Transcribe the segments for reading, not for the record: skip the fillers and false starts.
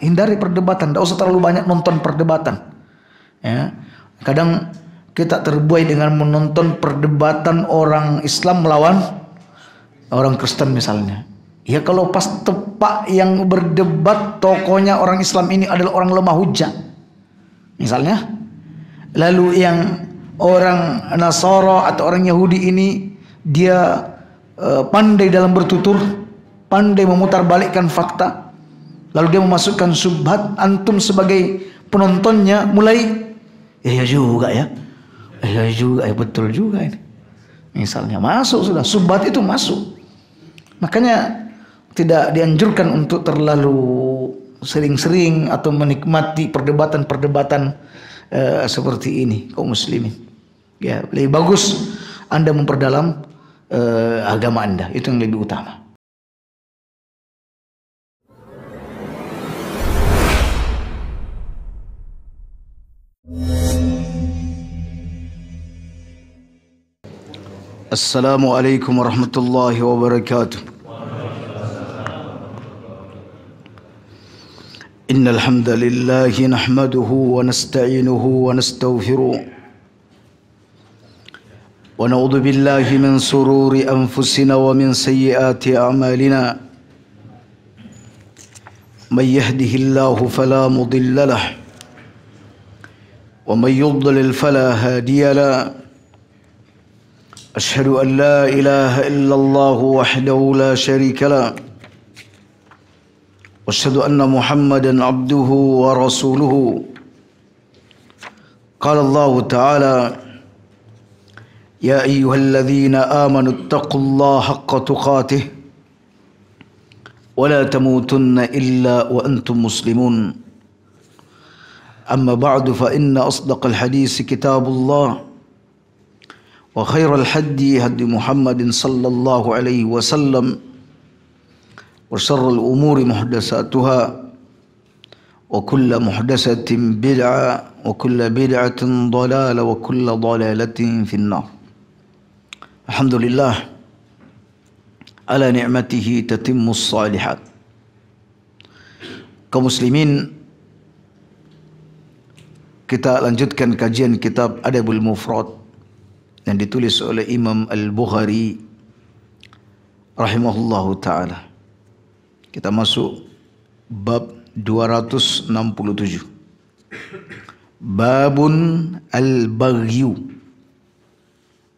hindari perdebatan, tidak usah terlalu banyak nonton perdebatan. Ya. Kadang kita terbuai dengan menonton perdebatan orang Islam melawan orang Kristen misalnya. Ya kalau pas tepat yang berdebat tokohnya orang Islam ini adalah orang lemah hujah misalnya, lalu yang orang Nasara atau orang Yahudi ini dia pandai dalam bertutur, pandai memutarbalikkan fakta, lalu dia memasukkan syubhat, antum sebagai penontonnya mulai ya juga ya betul juga ini misalnya, masuk sudah syubhat itu masuk. Makanya tidak dianjurkan untuk terlalu sering-sering atau menikmati perdebatan-perdebatan seperti ini kaum muslimin. Ya, lebih bagus Anda memperdalam agama Anda, itu yang lebih utama. Assalamualaikum warahmatullahi wabarakatuh. Innal hamdalillah nahmaduhu wa nasta'inuhu wa nastaghfiruh wa na'udzu billahi min sururi anfusina wa min sayyiati a'malina. May yahdihillahu fala mudilla lahu wa may yudlil fala hadiya lahu. Ashhadu an la ilaha illallah wahdahu la syarika lahu wa asyhadu anna Muhammadan abduhu wa rasuluhu. Qala Allah Ta'ala, ya ayyuhalladzina amanu ittaqullaha haqqa tuqatih wa la tamutunna illa wa antum muslimun. Amma ba'du, fa inna asdaqal hadisi kitabullah wa khairal hadi hadi Muhammadin sallallahu alaihi wasallam wa syarrul umuri muhdatsatuha wa kullu muhdatsatin bid'ah wa kullu bid'atin dhalalah wa kullu dhalalatin finnar. Alhamdulillah ala ni'matihi tatimmus shalihat. Kaum muslimin, kita lanjutkan kajian kitab Adabul Mufrad yang ditulis oleh Imam Al-Bukhari rahimahullahu ta'ala. Kita masuk bab 267. Babun al-baghyu.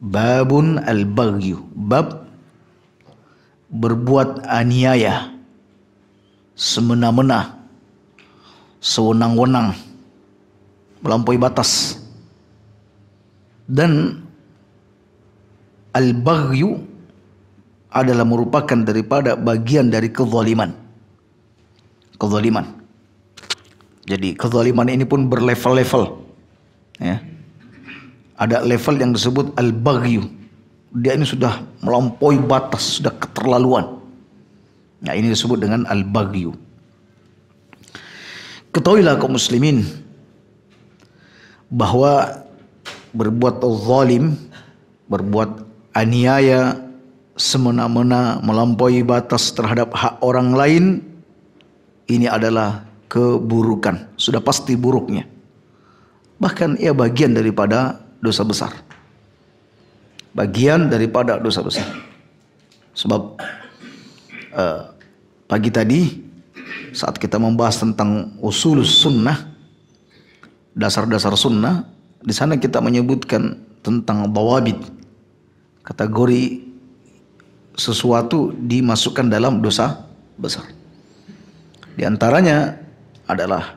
Babun al-baghyu. Bab berbuat aniaya, semena-mena, sewenang-wenang, melampaui batas. Dan al-baghyu adalah merupakan daripada bagian dari kezaliman. Kezaliman. Jadi kezaliman ini pun berlevel-level. Ya. Ada level yang disebut al-baghyu. Dia ini sudah melampaui batas, sudah keterlaluan. Nah, ini disebut dengan al-baghyu. Ketahuilah kaum muslimin bahwa berbuat zalim, berbuat aniaya, semena-mena, melampaui batas terhadap hak orang lain, ini adalah keburukan, sudah pasti buruknya. Bahkan ia bagian daripada dosa besar. Bagian daripada dosa besar. Sebab pagi tadi saat kita membahas tentang usulus sunnah, dasar-dasar sunnah, di sana kita menyebutkan tentang dawabit, kategori sesuatu dimasukkan dalam dosa besar. Di antaranya adalah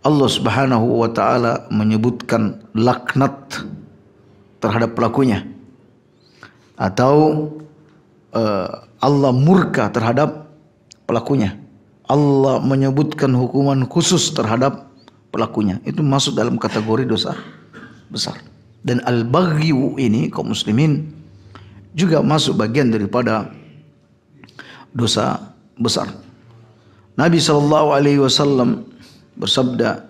Allah Subhanahu wa ta'ala menyebutkan laknat terhadap pelakunya, atau Allah murka terhadap pelakunya. Allah menyebutkan hukuman khusus terhadap pelakunya. Itu masuk dalam kategori dosa besar. Dan al-baghyu ini kaum muslimin juga masuk bagian daripada dosa besar. Nabi SAW bersabda,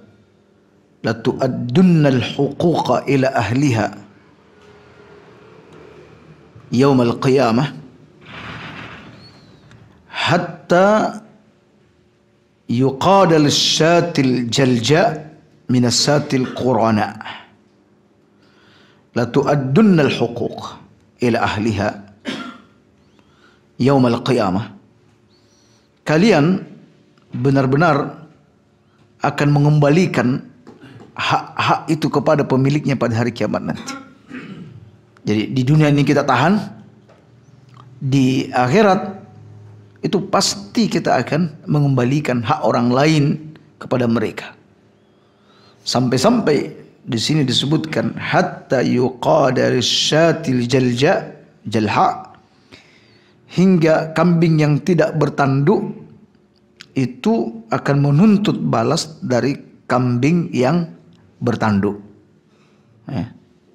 la tu'addunnal huquqa ila ahliha yaumal qiyamah hatta yuqadal syatil jalja min as-satil qurana la tu'addunna al-huquq ila ahliha yaum al-qiyamah. Kalian benar-benar akan mengembalikan hak-hak itu kepada pemiliknya pada hari kiamat nanti. Jadi di dunia ini kita tahan, di akhirat itu pasti kita akan mengembalikan hak orang lain kepada mereka. Sampai-sampai di sini disebutkan hatta yuqadaris syatil jalha, hingga kambing yang tidak bertanduk itu akan menuntut balas dari kambing yang bertanduk.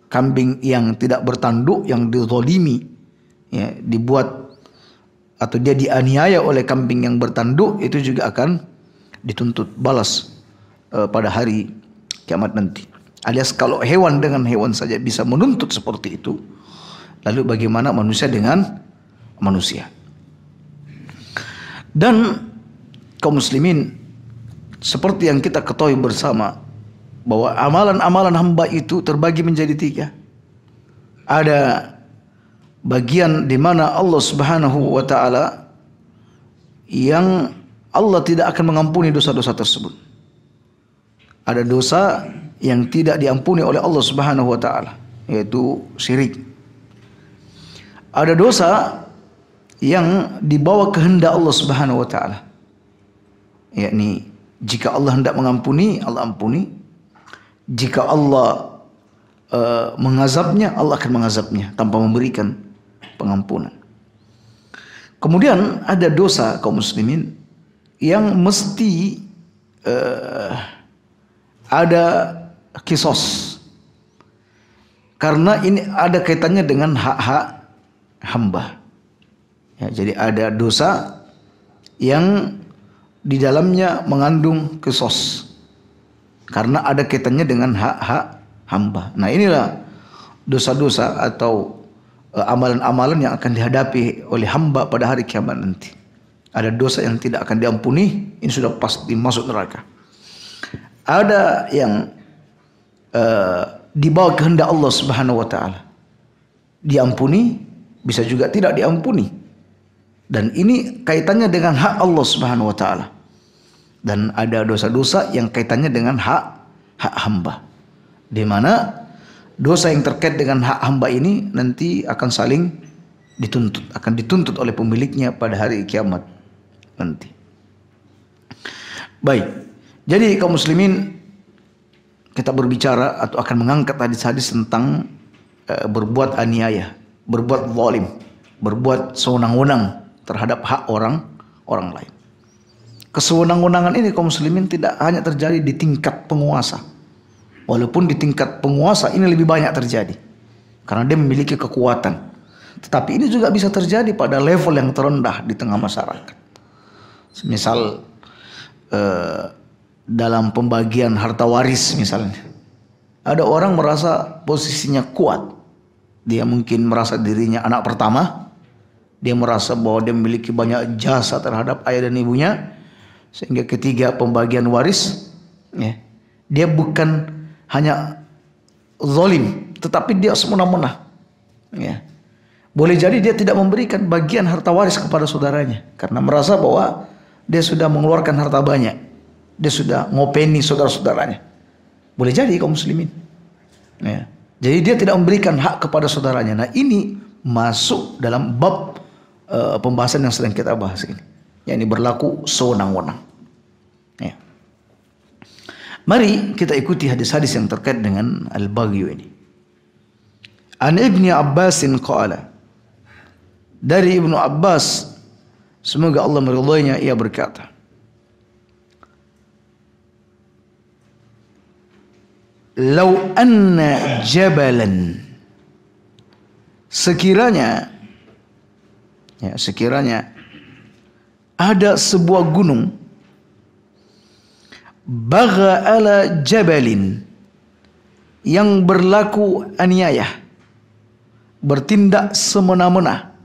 Kambing yang tidak bertanduk, yang dizalimi, ya, dibuat atau dia dianiaya oleh kambing yang bertanduk, itu juga akan dituntut balas pada hari kiamat nanti. Alias kalau hewan dengan hewan saja bisa menuntut seperti itu, lalu bagaimana manusia dengan manusia? Dan kaum muslimin, seperti yang kita ketahui bersama, bahwa amalan-amalan hamba itu terbagi menjadi 3. Ada bagian di mana Allah Subhanahu wa taala yang Allah tidak akan mengampuni dosa-dosa tersebut. Ada dosa yang tidak diampuni oleh Allah Subhanahu wa taala, yaitu syirik. Ada dosa yang dibawa kehendak Allah Subhanahu wa taala, yakni jika Allah hendak mengampuni, Allah ampuni. Jika Allah mengazabnya, Allah akan mengazabnya tanpa memberikan pengampunan. Kemudian ada dosa kaum muslimin yang mesti ada kisos, karena ini ada kaitannya dengan hak-hak hamba. Ya, jadi ada dosa yang di dalamnya mengandung kisos, karena ada kaitannya dengan hak-hak hamba. Nah, inilah dosa-dosa atau amalan-amalan yang akan dihadapi oleh hamba pada hari kiamat nanti. Ada dosa yang tidak akan diampuni, ini sudah pasti masuk neraka. Ada yang di bawah kehendak Allah Subhanahu wa taala, diampuni, bisa juga tidak diampuni. Dan ini kaitannya dengan hak Allah Subhanahu wa taala. Dan ada dosa-dosa yang kaitannya dengan hak hamba, di mana dosa yang terkait dengan hak hamba ini nanti akan saling dituntut oleh pemiliknya pada hari kiamat nanti. Baik, jadi kaum muslimin, kita berbicara atau akan mengangkat hadis-hadis tentang berbuat aniaya, berbuat zalim, berbuat sewenang-wenang terhadap hak orang lain. Kesewenang-wenangan ini kaum muslimin tidak hanya terjadi di tingkat penguasa. Walaupun di tingkat penguasa ini lebih banyak terjadi, karena dia memiliki kekuatan. Tetapi ini juga bisa terjadi pada level yang terendah di tengah masyarakat. Misal dalam pembagian harta waris misalnya, ada orang merasa posisinya kuat. Dia mungkin merasa dirinya anak pertama. Dia merasa bahwa dia memiliki banyak jasa terhadap ayah dan ibunya, sehingga ketika pembagian waris, ya, dia bukan hanya zalim, tetapi dia semena-mena. Ya. Boleh jadi dia tidak memberikan bagian harta waris kepada saudaranya, karena merasa bahwa dia sudah mengeluarkan harta banyak, dia sudah ngopeni saudara-saudaranya. Boleh jadi kaum muslimin. Ya. Jadi dia tidak memberikan hak kepada saudaranya. Nah, ini masuk dalam bab pembahasan yang sedang kita bahas ini. Yang ini berlaku sewenang-wenang. Ya. Mari kita ikuti hadis-hadis yang terkait dengan al-baghyu ini. An Ibnu Abbasin qala, dari Ibnu Abbas, semoga Allah meridainya, ia berkata, "Lau anna jabalan," sekiranya ada sebuah gunung, bagha ala jabalin, yang berlaku aniaya, bertindak semena-mena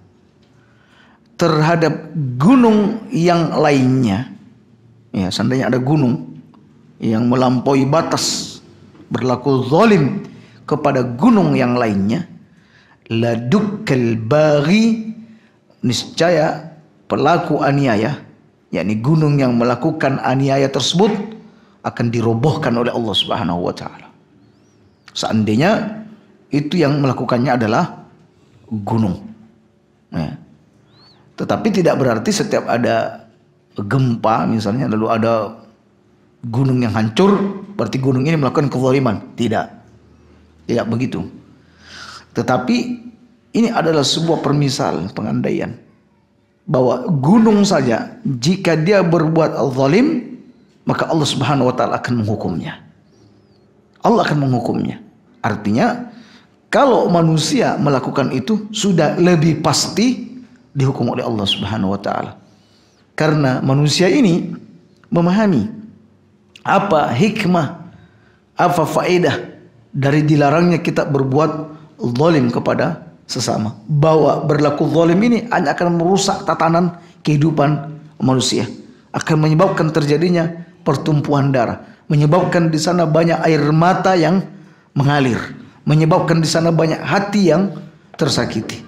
terhadap gunung yang lainnya, Ya, seandainya ada gunung yang melampaui batas, berlaku zalim kepada gunung yang lainnya, ladukkal baghi, niscaya pelaku aniaya, yakni gunung yang melakukan aniaya tersebut akan dirobohkan oleh Allah Subhanahu wa taala. Seandainya itu yang melakukannya adalah gunung. Ya. Tetapi tidak berarti setiap ada gempa misalnya lalu ada gunung yang hancur berarti gunung ini melakukan kezaliman. Tidak. Tidak begitu. Tetapi ini adalah sebuah permisal pengandaian bahwa gunung saja jika dia berbuat zalim maka Allah Subhanahu wa taala akan menghukumnya. Allah akan menghukumnya. Artinya kalau manusia melakukan itu sudah lebih pasti dihukum oleh Allah Subhanahu wa taala. Karena manusia ini memahami apa hikmah, apa faedah dari dilarangnya kita berbuat zalim kepada sesama. Bahwa berlaku zalim ini hanya akan merusak tatanan kehidupan manusia, akan menyebabkan terjadinya pertumpuhan darah, menyebabkan di sana banyak air mata yang mengalir, menyebabkan di sana banyak hati yang tersakiti.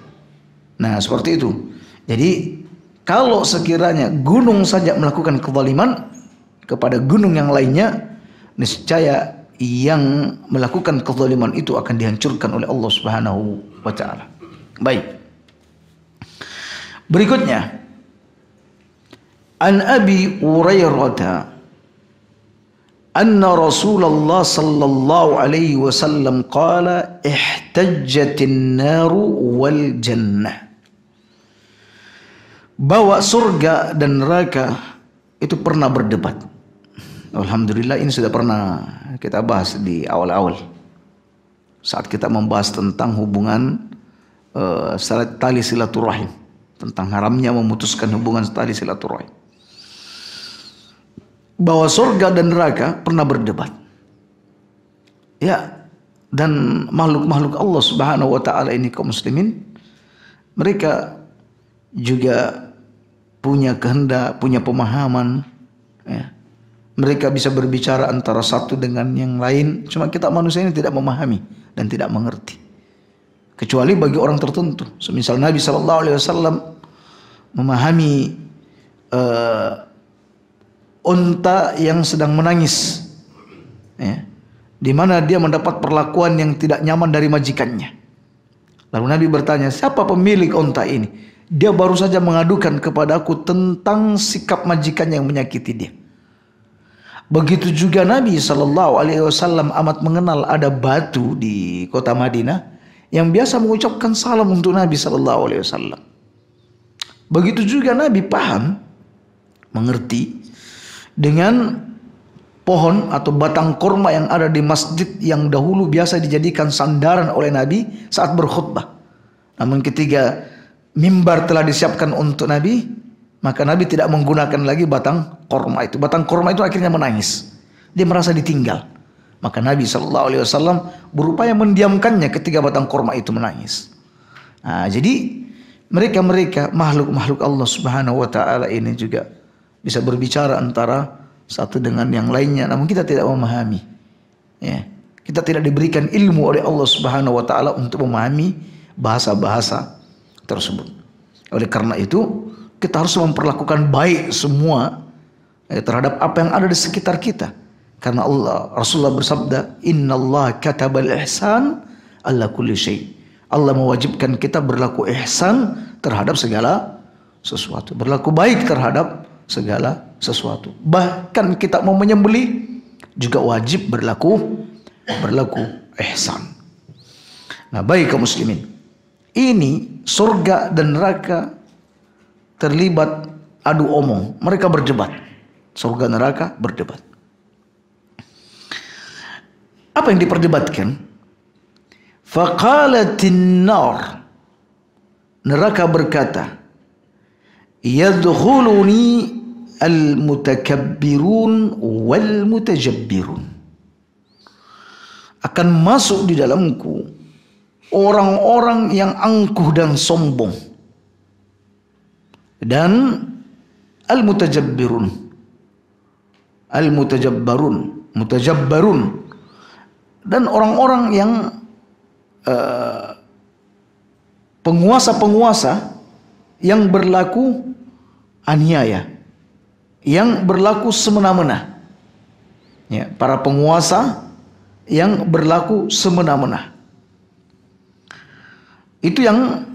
Nah, seperti itu. Jadi kalau sekiranya gunung saja melakukan kezaliman kepada gunung yang lainnya, niscaya yang melakukan kezaliman itu akan dihancurkan oleh Allah Subhanahu wa taala. Baik. Berikutnya, An Abi Hurairah anna Rasulullah sallallahu alaihi wasallam qala ihtajjatin naru wal jannah, bahwa surga dan neraka itu pernah berdebat. Alhamdulillah ini sudah pernah kita bahas di awal-awal saat kita membahas tentang hubungan tali silaturahim, tentang haramnya memutuskan hubungan tali silaturahim. Bahwa surga dan neraka pernah berdebat. Ya, dan makhluk-makhluk Allah Subhanahu wa taala ini kaum muslimin, mereka juga punya kehendak, punya pemahaman, ya. Mereka bisa berbicara antara satu dengan yang lain. Cuma kita manusia ini tidak memahami dan tidak mengerti. Kecuali bagi orang tertentu. Semisal Nabi SAW memahami unta yang sedang menangis, ya, di mana dia mendapat perlakuan yang tidak nyaman dari majikannya. Lalu Nabi bertanya, siapa pemilik unta ini? Dia baru saja mengadukan kepadaku tentang sikap majikan yang menyakiti dia. Begitu juga Nabi SAW amat mengenal ada batu di kota Madinah yang biasa mengucapkan salam untuk Nabi SAW. Begitu juga Nabi paham, mengerti dengan pohon atau batang kurma yang ada di masjid yang dahulu biasa dijadikan sandaran oleh Nabi saat berkhutbah. Namun ketika mimbar telah disiapkan untuk Nabi, maka Nabi tidak menggunakan lagi batang kurma itu. Batang kurma itu akhirnya menangis. Dia merasa ditinggal. Maka Nabi SAW berupaya mendiamkannya ketika batang kurma itu menangis. Nah, jadi mereka makhluk-makhluk Allah Subhanahu wa taala ini juga bisa berbicara antara satu dengan yang lainnya, namun kita tidak memahami. Ya, kita tidak diberikan ilmu oleh Allah Subhanahu wa taala untuk memahami bahasa-bahasa tersebut. Oleh karena itu, kita harus memperlakukan baik semua terhadap apa yang ada di sekitar kita. Karena Rasulullah bersabda, "Innallaha katabal ihsan ala kulli syai." Allah mewajibkan kita berlaku ihsan terhadap segala sesuatu, berlaku baik terhadap segala sesuatu. Bahkan kita mau menyembelih juga wajib berlaku ihsan. Nah, baik kaum muslimin, ini surga dan neraka terlibat adu omong. Mereka berdebat. Surga neraka berdebat. Apa yang diperdebatkan? Faqalatin nar, neraka berkata, yadkhuluni al-mutakabbirun wal mutajabbirun, akan masuk di dalamku orang-orang yang angkuh dan sombong, dan al-mutajabbirun, mutajabbarun, dan orang-orang yang penguasa-penguasa yang berlaku aniaya, yang berlaku semena-mena. Ya, para penguasa yang berlaku semena-mena. Itu yang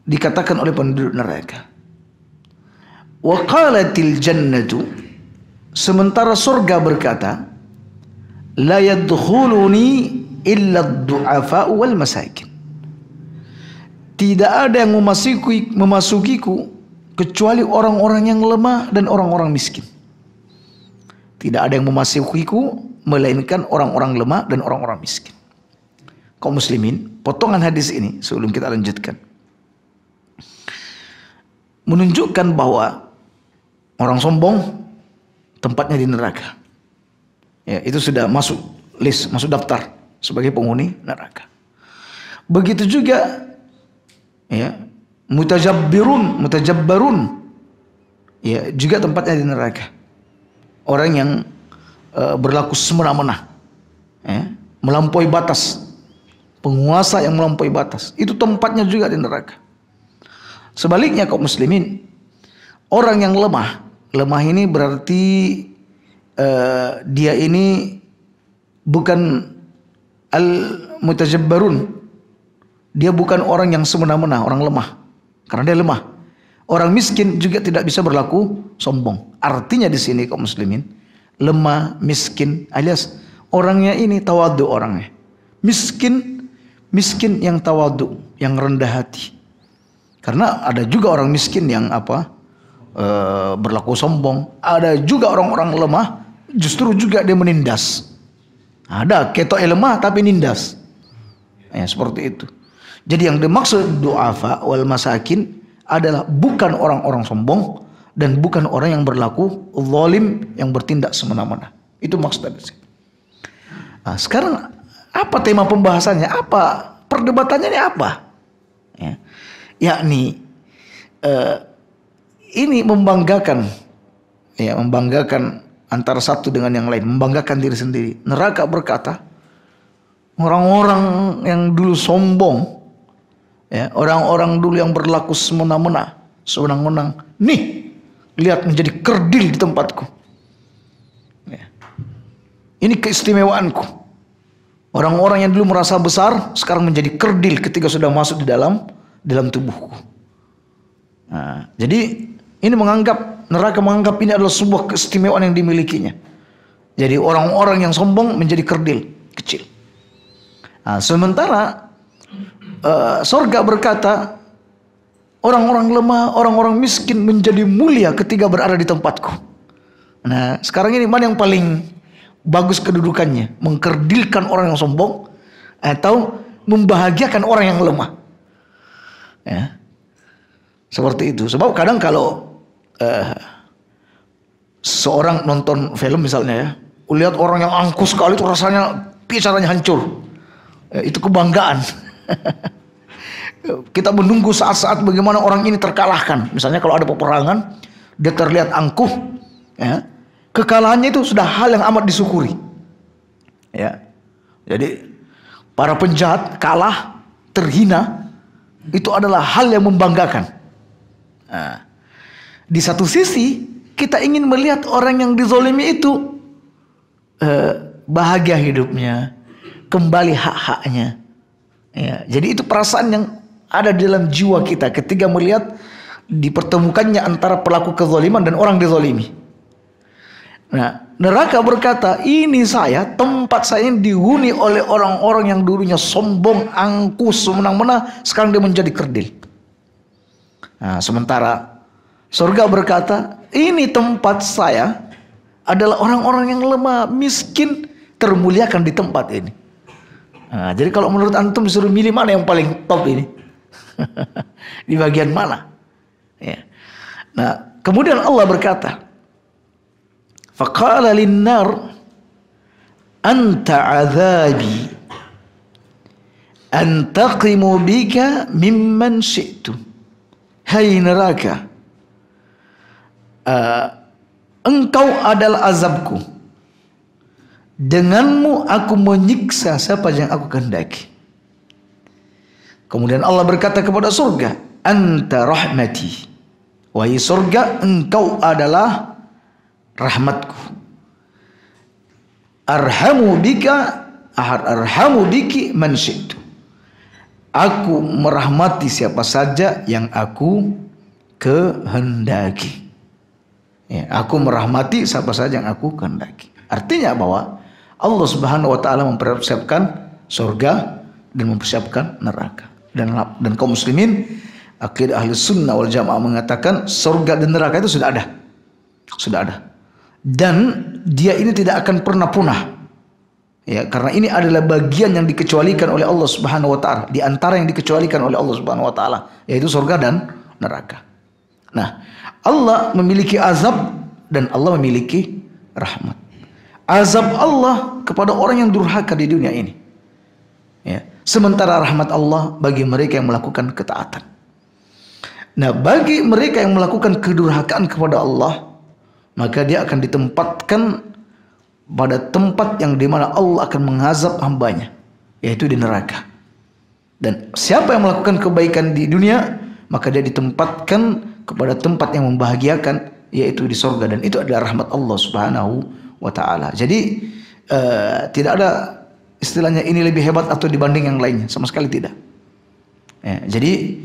dikatakan oleh penduduk neraka. Wa qalatil jannatu, sementara surga berkata, la yadkhuluni illa ad-du'afa wal masakin. Tidak ada yang memasukiku kecuali orang-orang yang lemah dan orang-orang miskin. Tidak ada yang memasukiku melainkan orang-orang lemah dan orang-orang miskin. Kaum muslimin, potongan hadis ini sebelum kita lanjutkan menunjukkan bahwa orang sombong tempatnya di neraka. Ya, itu sudah masuk list, masuk daftar sebagai penghuni neraka. Begitu juga ya, mutajabbarun, ya, juga tempatnya di neraka. Orang yang berlaku semena-mena, ya, melampaui batas, penguasa yang melampaui batas, itu tempatnya juga di neraka. Sebaliknya kaum muslimin, orang yang lemah ini berarti dia ini bukan al-mutajabbarun. Dia bukan orang yang semena-mena, orang lemah, karena dia lemah. Orang miskin juga tidak bisa berlaku sombong. Artinya di sini kaum muslimin, lemah, miskin, alias orangnya ini tawadhu orangnya. Miskin yang tawadhu, yang rendah hati. Karena ada juga orang miskin yang berlaku sombong. Ada juga orang-orang lemah justru juga dia menindas. Ada ketok lemah tapi nindas. Ya, seperti itu. Jadi yang dimaksud du'afa wal masakin adalah bukan orang-orang sombong dan bukan orang yang berlaku zalim, yang bertindak semena-mena. Itu maksudnya. Nah, sekarang apa tema pembahasannya? Apa perdebatannya ini apa? Ya. Yakni ini membanggakan, ya, membanggakan antara satu dengan yang lain, membanggakan diri sendiri. Neraka berkata, orang-orang yang dulu sombong, ya, orang-orang dulu yang berlaku semena-mena, sewenang-wenang, nih, lihat menjadi kerdil di tempatku. Ya. Ini keistimewaanku. Orang-orang yang dulu merasa besar, sekarang menjadi kerdil ketika sudah masuk di dalam tubuhku. Nah, jadi ini neraka menganggap ini adalah sebuah keistimewaan yang dimilikinya. Jadi orang-orang yang sombong menjadi kerdil, kecil. Nah, sementara surga berkata, orang-orang lemah, orang-orang miskin menjadi mulia ketika berada di tempatku. Nah, sekarang ini mana yang paling bagus kedudukannya? Mengkerdilkan orang yang sombong atau membahagiakan orang yang lemah? Ya, seperti itu. Sebab kadang kalau seorang nonton film misalnya, ya, lihat orang yang angkuh sekali itu rasanya bicaranya hancur. Itu kebanggaan. Kita menunggu saat-saat bagaimana orang ini terkalahkan. Misalnya kalau ada peperangan, dia terlihat angkuh, ya, kekalahannya itu sudah hal yang amat disyukuri. Ya, jadi para penjahat kalah, terhina, itu adalah hal yang membanggakan. Nah, di satu sisi kita ingin melihat orang yang dizolimi itu bahagia hidupnya, kembali hak-haknya. Ya, jadi itu perasaan yang ada di dalam jiwa kita ketika melihat dipertemukannya antara pelaku kezaliman dan orang dizolimi. Nah, neraka berkata, ini tempat saya ini dihuni oleh orang-orang yang dulunya sombong, angkuh, semena-mena, sekarang dia menjadi kerdil. Nah, sementara surga berkata, ini tempat saya adalah orang-orang yang lemah, miskin, termuliakan di tempat ini. Nah, jadi kalau menurut antum disuruh milih mana yang paling top ini? Di bagian mana? Ya. Nah, kemudian Allah berkata, faqala lin-nar anta 'adzabi antaqimu bika mimman syi'tu. Hai neraka, engkau adalah azabku. Denganmu aku menyiksa siapa yang aku kehendaki. Kemudian Allah berkata kepada surga, anta rahmati. Wahai surga, engkau adalah rahmatku. Arhamu biki man syi'tu. Aku merahmati siapa saja yang aku kehendaki. Ya, aku merahmati siapa saja yang aku kehendaki. Artinya bahwa Allah Subhanahu wa taala mempersiapkan surga dan mempersiapkan neraka. Dan kaum muslimin akidah ahli sunnah wal jamaah mengatakan surga dan neraka itu sudah ada. Sudah ada. Dan dia ini tidak akan pernah punah. Ya, karena ini adalah bagian yang dikecualikan oleh Allah Subhanahu wa taala, di antara yang dikecualikan oleh Allah Subhanahu wa taala, yaitu surga dan neraka. Nah, Allah memiliki azab dan Allah memiliki rahmat. Azab Allah kepada orang yang durhaka di dunia ini. Ya, sementara rahmat Allah bagi mereka yang melakukan ketaatan. Nah, bagi mereka yang melakukan kedurhakaan kepada Allah, maka dia akan ditempatkan pada tempat yang dimana Allah akan mengazab hambanya, yaitu di neraka. Dan siapa yang melakukan kebaikan di dunia, maka dia ditempatkan kepada tempat yang membahagiakan, yaitu di surga. Dan itu adalah rahmat Allah Subhanahu wa ta'ala. Jadi tidak ada istilahnya ini lebih hebat atau dibanding yang lainnya, sama sekali tidak. Ya, jadi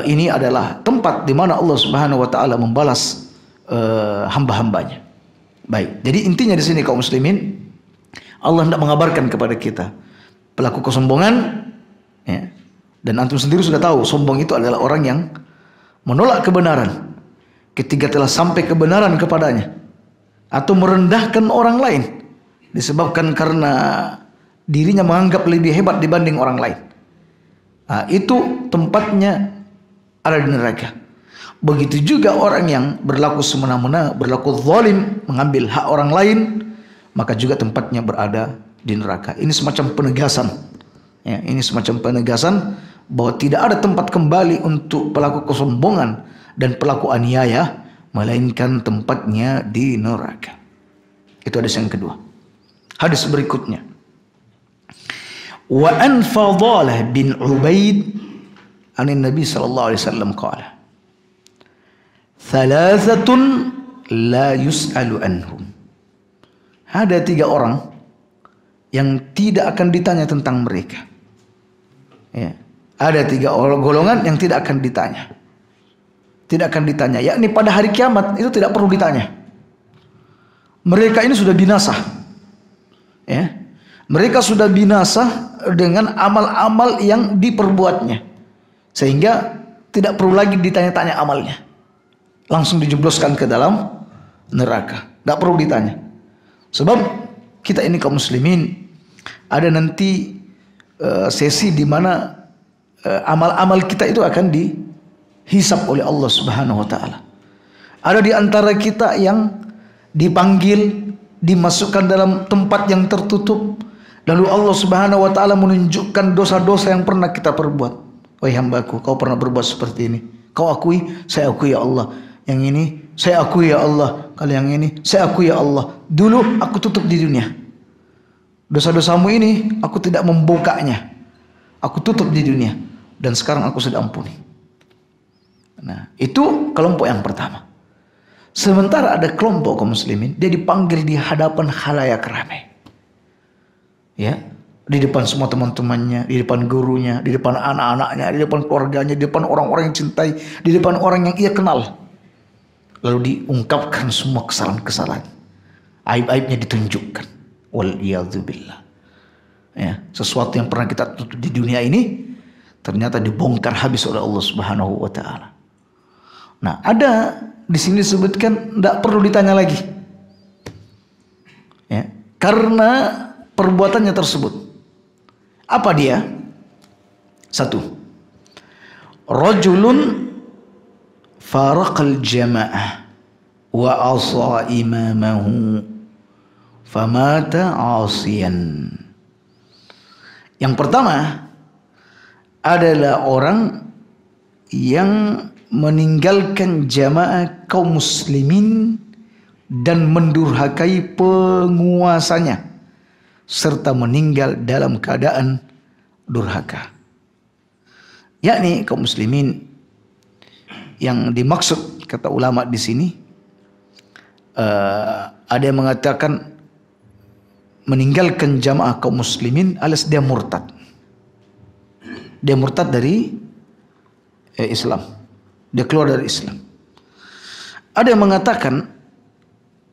ini adalah tempat di mana Allah Subhanahu wa ta'ala membalas hamba-hambanya. Baik, jadi intinya di sini kaum muslimin, Allah hendak mengabarkan kepada kita pelaku kesombongan, ya, dan antum sendiri sudah tahu sombong itu adalah orang yang menolak kebenaran ketika telah sampai kebenaran kepadanya, atau merendahkan orang lain disebabkan karena dirinya menganggap lebih hebat dibanding orang lain. Nah, itu tempatnya ada di neraka. Begitu juga orang yang berlaku semena-mena, berlaku zalim, mengambil hak orang lain, maka juga tempatnya berada di neraka. Ini semacam penegasan. Ya, ini semacam penegasan bahwa tidak ada tempat kembali untuk pelaku kesombongan dan pelaku aniaya, melainkan tempatnya di neraka. Itu hadis yang kedua. Hadis berikutnya. Wa an Fadalah bin Ubaid an Nabi sallallahu alaihi wasallam qala thalathatun la yus'alu anhum. Ada 3 orang yang tidak akan ditanya tentang mereka. Ya. Ada 3 orang golongan yang tidak akan ditanya. Tidak akan ditanya, yakni pada hari kiamat itu tidak perlu ditanya. Mereka ini sudah binasa. Ya. Mereka sudah binasa dengan amal-amal yang diperbuatnya, sehingga tidak perlu lagi ditanya-tanya amalnya. Langsung dijebloskan ke dalam neraka. Tidak perlu ditanya. Sebab kita ini kaum muslimin, ada nanti sesi di mana amal-amal kita itu akan dihisab oleh Allah Subhanahu wa taala. Ada di antara kita yang dipanggil, dimasukkan dalam tempat yang tertutup, lalu Allah Subhanahu wa taala menunjukkan dosa-dosa yang pernah kita perbuat. Wahai hambaku, kau pernah berbuat seperti ini. Kau akui, saya akui ya Allah. Yang ini saya akui ya Allah. Kalau yang ini saya akui ya Allah. Dulu aku tutup di dunia. Dosa-dosamu ini aku tidak membukanya. Aku tutup di dunia. Dan sekarang aku sudah ampuni. Nah, itu kelompok yang pertama. Sementara ada kelompok kaum muslimin, dia dipanggil di hadapan khalayak ramai. Ya, di depan semua teman-temannya, di depan gurunya, di depan anak-anaknya, di depan keluarganya, di depan orang-orang yang cintai, di depan orang yang ia kenal. Lalu diungkapkan semua kesalahan-kesalahan, aib-aibnya ditunjukkan. Waliyadzubillah. Ya, sesuatu yang pernah kita tutup di dunia ini ternyata dibongkar habis oleh Allah Subhanahu wa taala. Nah, ada di sini disebutkan tidak perlu ditanya lagi. Ya, karena perbuatannya tersebut. Apa dia? 1. Rajulun faraqal jama'ah wa asa imamahu famata 'asiyan. Yang pertama adalah orang yang meninggalkan jamaah kaum muslimin dan mendurhakai penguasanya serta meninggal dalam keadaan durhaka. Yakni kaum muslimin yang dimaksud kata ulama di sini, ada yang mengatakan meninggalkan jamaah kaum muslimin alias dia murtad. Dia murtad dari Islam. Dia keluar dari Islam. Ada yang mengatakan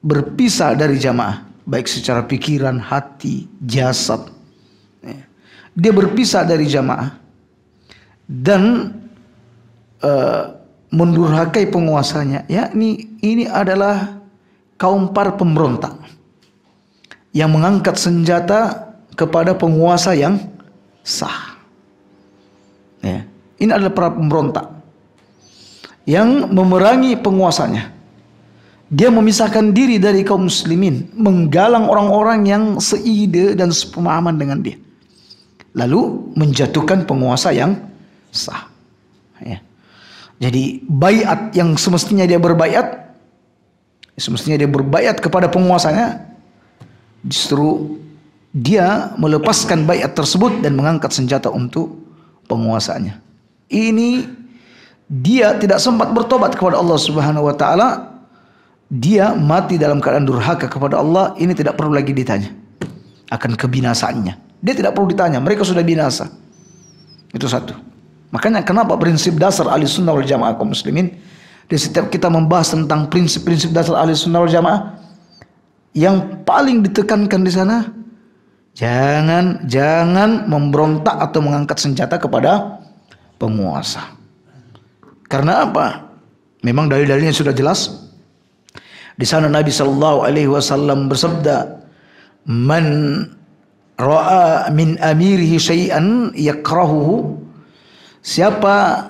berpisah dari jamaah, baik secara pikiran, hati, jasad. Dia berpisah dari jamaah dan mendurhakai penguasanya. Yakni ini adalah kaum para pemberontak yang mengangkat senjata kepada penguasa yang sah. Ya, ini adalah para pemberontak yang memerangi penguasanya. Dia memisahkan diri dari kaum muslimin, menggalang orang-orang yang seide dan sepemahaman dengan dia, lalu menjatuhkan penguasa yang sah. Ya. Jadi baiat yang semestinya dia berbaiat kepada penguasanya, justru dia melepaskan baiat tersebut dan mengangkat senjata untuk penguasanya. Ini dia tidak sempat bertobat kepada Allah Subhanahu wa taala. Dia mati dalam keadaan durhaka kepada Allah. Ini tidak perlu lagi ditanya akan kebinasaannya. Dia tidak perlu ditanya, mereka sudah binasa. Itu satu. Makanya kenapa prinsip dasar Ahlussunnah wal Jamaah kaum muslimin, di setiap kita membahas tentang prinsip-prinsip dasar Ahlussunnah wal Jamaah, yang paling ditekankan di sana, jangan memberontak atau mengangkat senjata kepada penguasa. Karena apa? Memang dalil-dalilnya sudah jelas. Di sana Nabi sallallahu alaihi wasallam bersabda, "Man ra'a min amirihi syai'an yakrahuhu." Siapa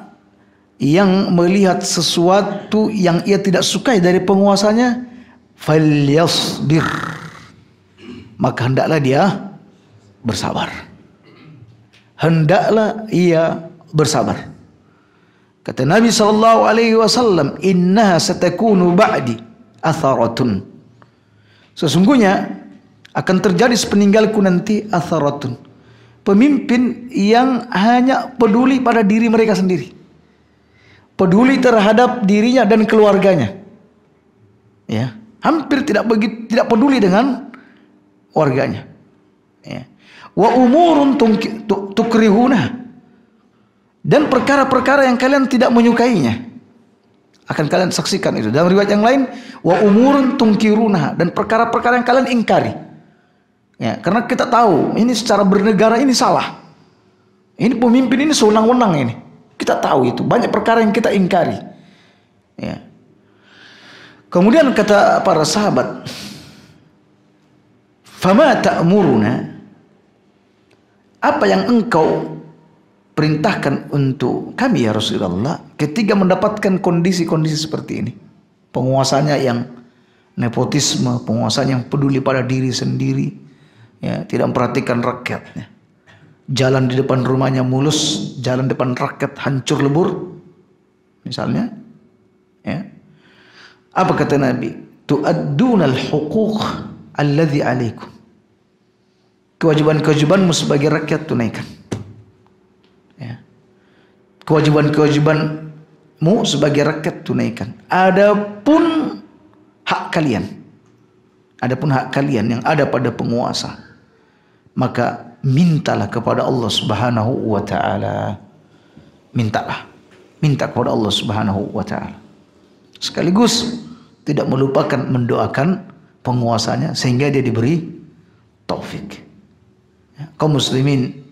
yang melihat sesuatu yang ia tidak sukai dari penguasanya, falyasbir. Maka hendaklah dia bersabar. Hendaklah ia bersabar. Kata Nabi sallallahu alaihi wasallam, "Innaha satakunu ba'di atharatun." Sesungguhnya akan terjadi sepeninggalku nanti atharatun, pemimpin yang hanya peduli pada diri mereka sendiri, peduli terhadap dirinya dan keluarganya. Ya, hampir tidak peduli dengan warganya. Ya. Wa umurun tukrihuna, dan perkara-perkara yang kalian tidak menyukainya akan kalian saksikan itu. Dalam riwayat yang lain, wa umurun tungkiruna, dan perkara-perkara yang kalian ingkari. Ya, karena kita tahu ini secara bernegara ini salah. Ini pemimpin ini sewenang-wenang ini. Kita tahu itu, banyak perkara yang kita ingkari. Ya. Kemudian kata para sahabat, "Fama ta'muruna?" Apa yang engkau perintahkan untuk kami ya Rasulullah ketika mendapatkan kondisi-kondisi seperti ini? Penguasanya yang nepotisme, penguasanya yang peduli pada diri sendiri, ya, tidak memperhatikan rakyatnya. Jalan di depan rumahnya mulus, jalan depan rakyat hancur lebur, misalnya. Ya. Apa kata Nabi? Tu'addunal huquq alladhi alaikum. Kewajiban-kewajibanmu sebagai rakyat tunaikan. Ya. Kewajiban-kewajibanmu sebagai rakyat tunaikan. Adapun hak kalian yang ada pada penguasa, maka mintalah kepada Allah Subhanahu wa taala. Minta kepada Allah Subhanahu wa taala. Sekaligus tidak melupakan mendoakan penguasanya sehingga dia diberi taufik. Ya, kaum muslimin,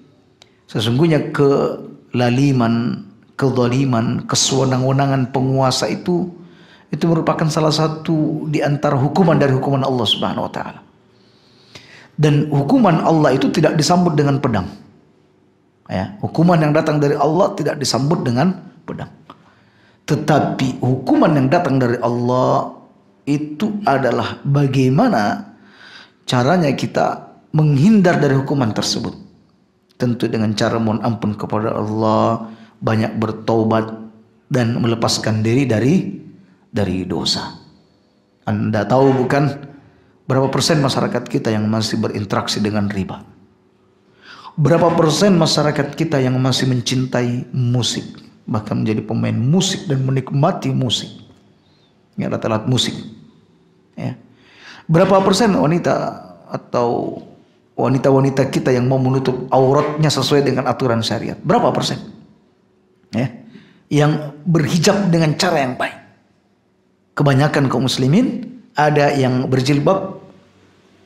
sesungguhnya kelaliman, kezaliman, kesewenang-wenangan penguasa itu merupakan salah satu di antara hukuman dari hukuman Allah Subhanahu wa taala. Dan hukuman Allah itu tidak disambut dengan pedang. Ya, hukuman yang datang dari Allah tidak disambut dengan pedang. Tetapi hukuman yang datang dari Allah itu adalah bagaimana caranya kita menghindar dari hukuman tersebut. Tentu dengan cara mohon ampun kepada Allah, banyak bertaubat dan melepaskan diri dari dosa. Anda tahu bukan berapa persen masyarakat kita yang masih berinteraksi dengan riba? Berapa persen masyarakat kita yang masih mencintai musik, bahkan menjadi pemain musik dan menikmati musik, ya, alat-alat musik, ya. Berapa persen wanita atau wanita-wanita kita yang mau menutup auratnya sesuai dengan aturan syariat? Berapa persen, ya, yang berhijab dengan cara yang baik? Kebanyakan kaum muslimin ada yang berjilbab,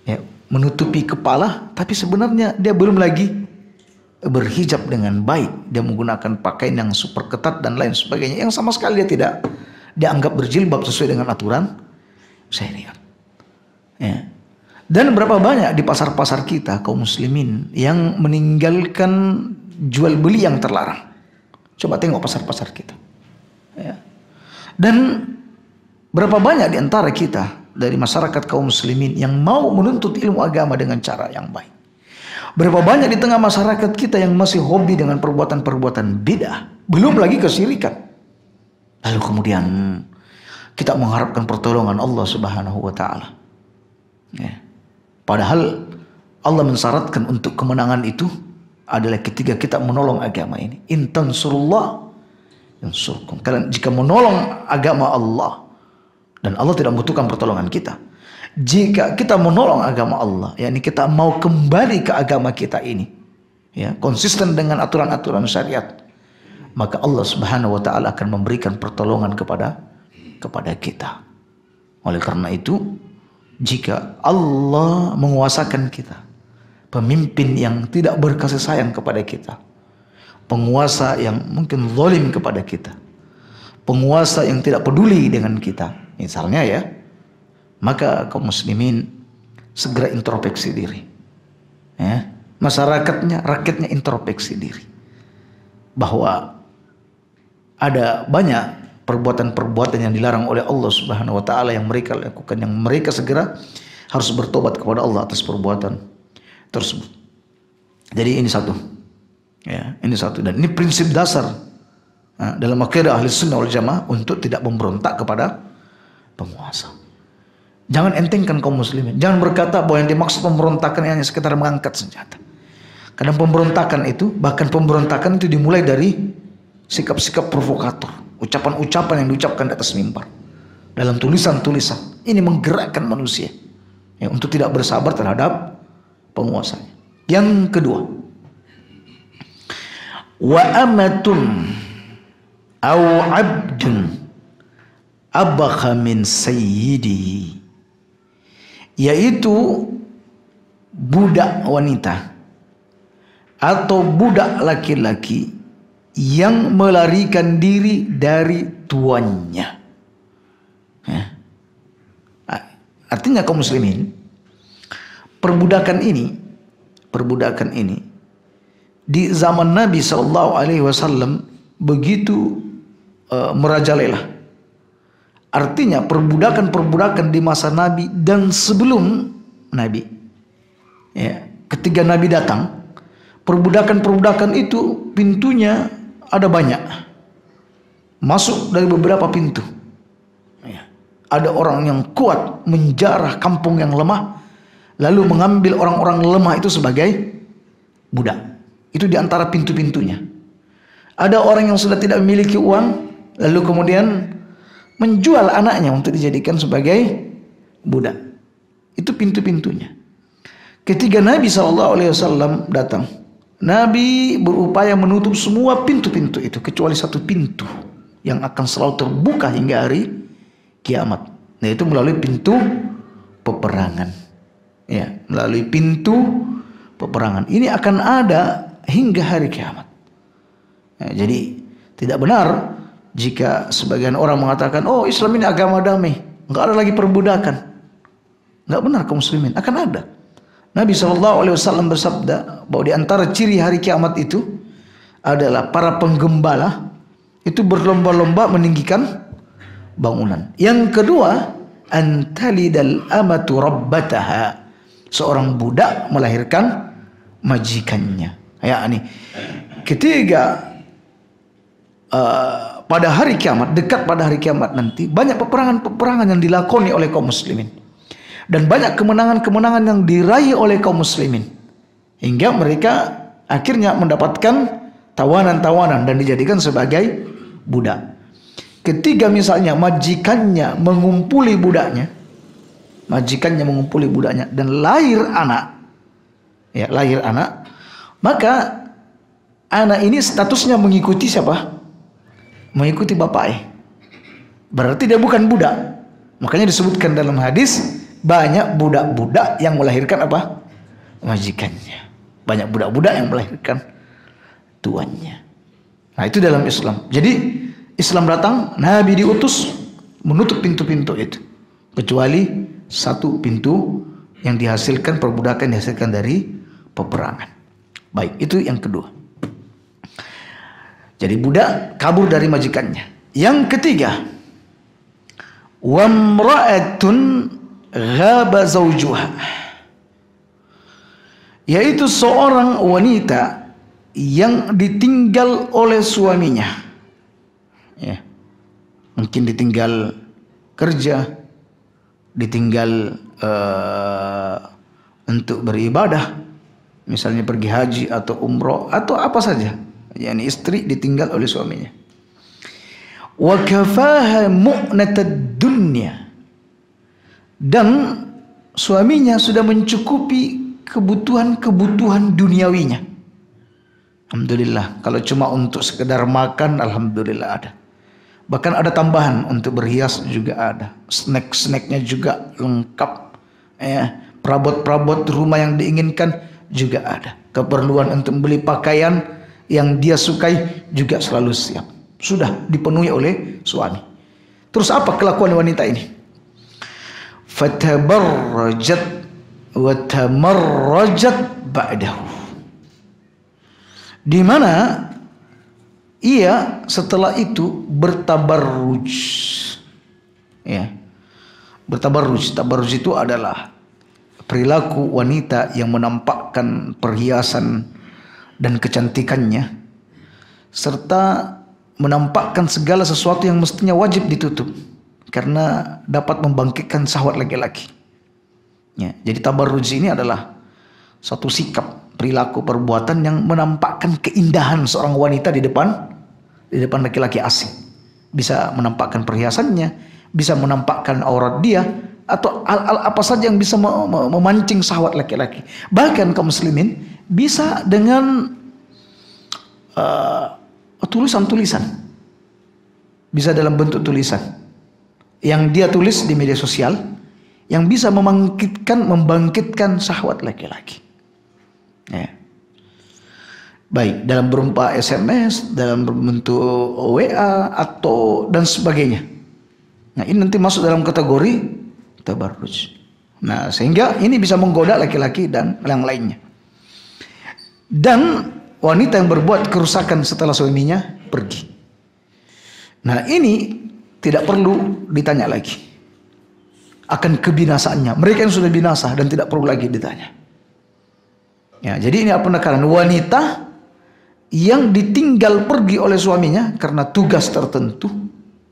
ya, menutupi kepala, tapi sebenarnya dia belum lagi berhijab dengan baik. Dia menggunakan pakaian yang super ketat dan lain sebagainya, yang sama sekali dia tidak dianggap berjilbab sesuai dengan aturan syariat. Ya. Dan berapa banyak di pasar-pasar kita kaum muslimin yang meninggalkan jual beli yang terlarang. Coba tengok pasar-pasar kita. Ya. Dan berapa banyak di antara kita dari masyarakat kaum muslimin yang mau menuntut ilmu agama dengan cara yang baik. Berapa banyak di tengah masyarakat kita yang masih hobi dengan perbuatan-perbuatan bid'ah, belum lagi kesyirikan. Lalu kemudian kita mengharapkan pertolongan Allah Subhanahu wa taala. Ya. Padahal Allah mensyaratkan untuk kemenangan itu adalah ketika kita menolong agama ini. In tansurullah yansurkum. Kalian jika menolong agama Allah, dan Allah tidak membutuhkan pertolongan kita. Jika kita menolong agama Allah, yakni kita mau kembali ke agama kita ini, ya, konsisten dengan aturan-aturan syariat, maka Allah Subhanahu wa taala akan memberikan pertolongan kepada kita. Oleh karena itu, jika Allah menguasakan kita, pemimpin yang tidak berkasih sayang kepada kita, penguasa yang mungkin zalim kepada kita, penguasa yang tidak peduli dengan kita, misalnya, ya, maka kaum muslimin segera introspeksi diri, ya. Masyarakatnya, rakyatnya introspeksi diri bahwa ada banyak perbuatan-perbuatan yang dilarang oleh Allah Subhanahu wa taala yang mereka lakukan, yang mereka segera harus bertobat kepada Allah atas perbuatan tersebut. Jadi ini satu, ya, ini satu, dan ini prinsip dasar dalam akidah ahli sunnah wal jamaah untuk tidak memberontak kepada penguasa. Jangan entengkan kaum muslimin. Jangan berkata bahwa yang dimaksud pemberontakan hanya sekedar mengangkat senjata. Kadang pemberontakan itu, bahkan pemberontakan itu dimulai dari sikap-sikap provokator, ucapan-ucapan yang diucapkan di atas mimbar, dalam tulisan-tulisan. Ini menggerakkan manusia, ya, untuk tidak bersabar terhadap penguasanya. Yang kedua, wa amatun aw abdun abakha min sayyidihi, yaitu budak wanita atau budak laki-laki yang melarikan diri dari tuannya. Ya. Artinya kaum muslimin, perbudakan ini di zaman Nabi SAW begitu merajalela. Artinya perbudakan-perbudakan di masa Nabi dan sebelum Nabi, ya, ketika Nabi datang, perbudakan-perbudakan itu pintunya ada banyak, masuk dari beberapa pintu, ya. Ada orang yang kuat menjarah kampung yang lemah, lalu mengambil orang-orang lemah itu sebagai budak. Itu di antara pintu-pintunya. Ada orang yang sudah tidak memiliki uang, lalu kemudian menjual anaknya untuk dijadikan sebagai budak. Itu pintu-pintunya. Ketika Nabi SAW datang, Nabi berupaya menutup semua pintu-pintu itu kecuali satu pintu yang akan selalu terbuka hingga hari kiamat, yaitu melalui pintu peperangan. Ya, melalui pintu peperangan. Ini akan ada hingga hari kiamat. Ya, jadi tidak benar jika sebagian orang mengatakan, oh Islam ini agama damai, nggak ada lagi perbudakan. Nggak benar kaum muslimin, akan ada. Nabi SAW bersabda bahwa di antara ciri hari kiamat itu adalah para penggembala itu berlomba-lomba meninggikan bangunan. Yang kedua, antalidal amatu rabbataha, seorang budak melahirkan majikannya. Ya, ini ketiga pada hari kiamat, dekat pada hari kiamat nanti, banyak peperangan-peperangan yang dilakoni oleh kaum muslimin. Dan banyak kemenangan-kemenangan yang diraih oleh kaum muslimin. Hingga mereka akhirnya mendapatkan tawanan-tawanan dan dijadikan sebagai budak. Ketika misalnya majikannya mengumpuli budaknya, dan lahir anak, maka anak ini statusnya mengikuti siapa? Mengikuti bapaknya. Berarti dia bukan budak. Makanya disebutkan dalam hadis, banyak budak-budak yang melahirkan apa? Majikannya. Banyak budak-budak yang melahirkan tuannya. Nah, itu dalam Islam. Jadi Islam datang, Nabi diutus menutup pintu-pintu itu, kecuali satu pintu yang dihasilkan perbudakan, dihasilkan dari peperangan. Baik, itu yang kedua. Jadi budak kabur dari majikannya. Yang ketiga, wamra'atun ghaba zawjuha, yaitu seorang wanita yang ditinggal oleh suaminya. Ya, mungkin ditinggal kerja, ditinggal untuk beribadah, misalnya pergi haji atau umroh atau apa saja. Yani istri ditinggal oleh suaminya. Wa kafaha mu'natad dunya, dan suaminya sudah mencukupi kebutuhan duniawinya. Alhamdulillah, kalau cuma untuk sekedar makan, alhamdulillah ada. Bahkan ada tambahan untuk berhias juga ada. Snack-snacknya juga lengkap. Perabot-perabot rumah yang diinginkan juga ada. Keperluan untuk beli pakaian yang dia sukai juga selalu siap. Sudah dipenuhi oleh suami. Terus apa kelakuan wanita ini? Fatabarrajat wa tamarrajat ba'dahu, di mana ia setelah itu bertabarruj. Ya. Bertabarruj. Tabarruj itu adalah perilaku wanita yang menampakkan perhiasan dan kecantikannya, serta menampakkan segala sesuatu yang mestinya wajib ditutup karena dapat membangkitkan syahwat laki-laki. Ya, jadi tabarruj ini adalah satu sikap, perilaku, perbuatan yang menampakkan keindahan seorang wanita di depan laki-laki asing. Bisa menampakkan perhiasannya, bisa menampakkan aurat dia, atau apa saja yang bisa memancing syahwat laki-laki. Bahkan kaum muslimin bisa dengan tulisan-tulisan, bisa dalam bentuk tulisan yang dia tulis di media sosial, yang bisa membangkitkan syahwat laki-laki. Ya. Baik dalam berupa SMS, dalam bentuk WA atau dan sebagainya. Nah, ini nanti masuk dalam kategori tabarruj. Nah, sehingga ini bisa menggoda laki-laki dan yang lainnya. Dan wanita yang berbuat kerusakan setelah suaminya pergi. Nah, ini tidak perlu ditanya lagi akan kebinasaannya. Mereka yang sudah binasa dan tidak perlu lagi ditanya. Ya, jadi ini penekanan wanita yang ditinggal pergi oleh suaminya karena tugas tertentu,